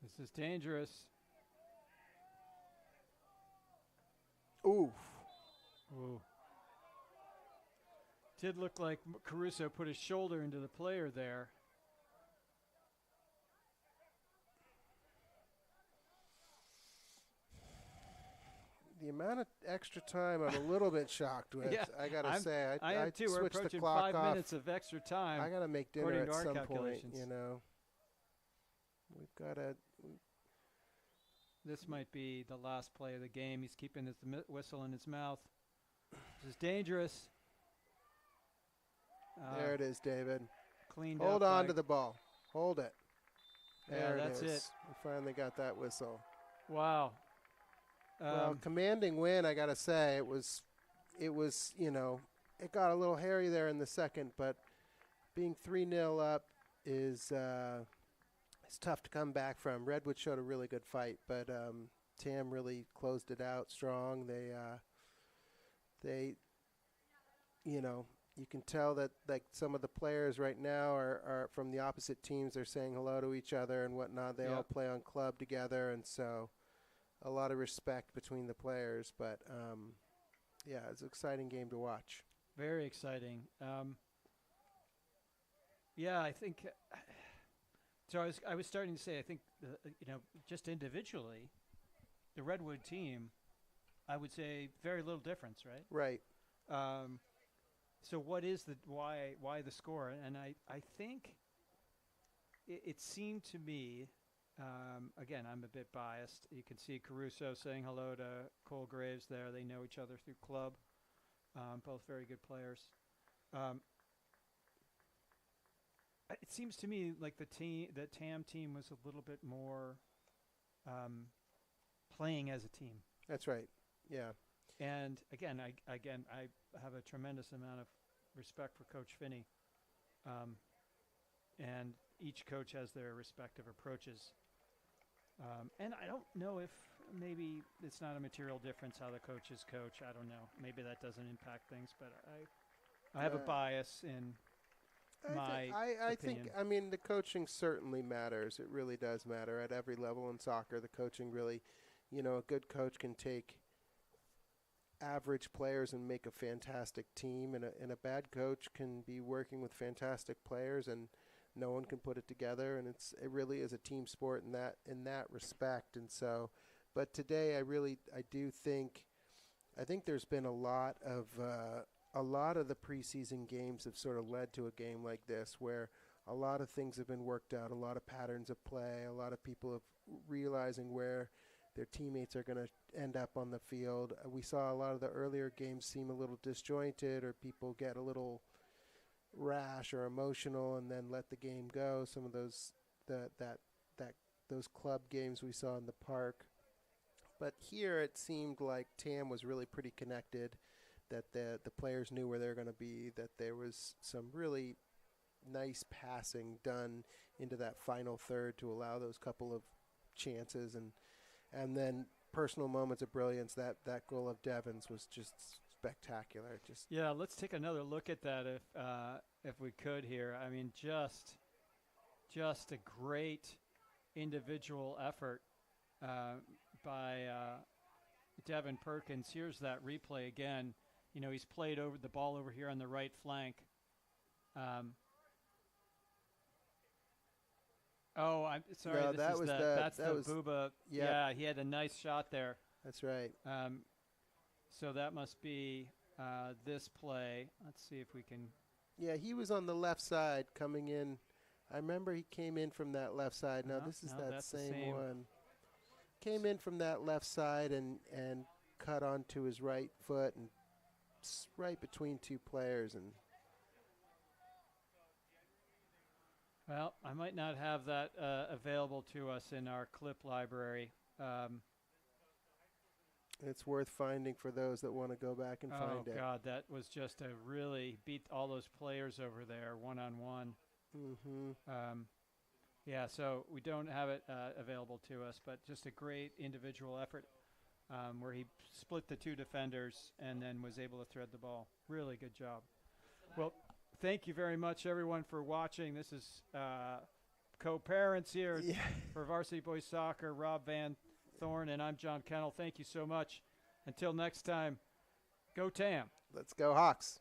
This is dangerous. Oof. Ooh. Did look like Caruso put his shoulder into the player there. The amount of extra time, I'm a little bit shocked with. Yeah, I gotta say, I am too. We're switched the approaching clock 5 off. minutes of extra time. I gotta make dinner according at to our some point. calculations. You know, we've got to. This might be the last play of the game. He's keeping his whistle in his mouth. This is dangerous. There it is, David. Cleaned Hold up on by- to the ball. Hold it. Yeah, There that's it is. it. We finally got that whistle. Wow. Well, commanding win, I gotta say, it was, you know, it got a little hairy there in the second, but being 3-0 up is it's tough to come back from. Redwood showed a really good fight, but Tam really closed it out strong. They, you know, you can tell that like some of the players right now are from the opposite teams. They're saying hello to each other and whatnot. They all play on club together, and so a lot of respect between the players. But yeah, it's an exciting game to watch. Very exciting. Yeah, I think. So I was starting to say, I think, you know, just individually, the Redwood team, I would say very little difference, right? Right. So what is the why the score? And I think it seemed to me, again, I'm a bit biased. You can see Caruso saying hello to Cole Graves there. They know each other through club. Both very good players. It seems to me like the TAM team was a little bit more playing as a team. That's right. Yeah. And again, I have a tremendous amount of respect for Coach Finney, and each coach has their respective approaches. And I don't know if maybe it's not a material difference how the coaches coach. I don't know. Maybe that doesn't impact things, but I have a bias in my I think, opinion. I mean, the coaching certainly matters. It really does matter at every level in soccer. The coaching really, you know, a good coach can take average players and make a fantastic team, and a bad coach can be working with fantastic players and no one can put it together, and it really is a team sport in that respect. And so, but today I think there's been a lot of the preseason games have sort of led to a game like this where a lot of things have been worked out, a lot of patterns of play, a lot of people have realizing where their teammates are going to end up on the field. We saw a lot of the earlier games seem a little disjointed, or people get a little rash or emotional and then let the game go. Some of those those club games we saw in the park. But here it seemed like Tam was really pretty connected, that the players knew where they were going to be, that there was some really nice passing done into that final third to allow those couple of chances, and then personal moments of brilliance. That goal of Devon's was just spectacular. Yeah, let's take another look at that if we could here. I mean, just a great individual effort by Devin Perkins. Here's that replay again. You know, he's played over the ball over here on the right flank. I'm sorry. No, that's that was Booba. Yeah, he had a nice shot there. That's right. So that must be this play. Let's see if we can. Yeah, he was on the left side coming in. I remember he came in from that left side. No, this is that same one. Came in from that left side and cut onto his right foot and right between two players. And well, I might not have that available to us in our clip library. It's worth finding for those that want to go back and find it. Oh, God, that was just a really beat all those players over there one-on-one. Mm-hmm. Yeah, so we don't have it available to us, but just a great individual effort where he split the two defenders and then was able to thread the ball. Really good job. Well, thank you very much, everyone, for watching. This is co-parents here for Varsity Boys Soccer, Rob Van Thorn, and I'm John Kennel. Thank you so much. Until next time, go Tam. Let's go Hawks.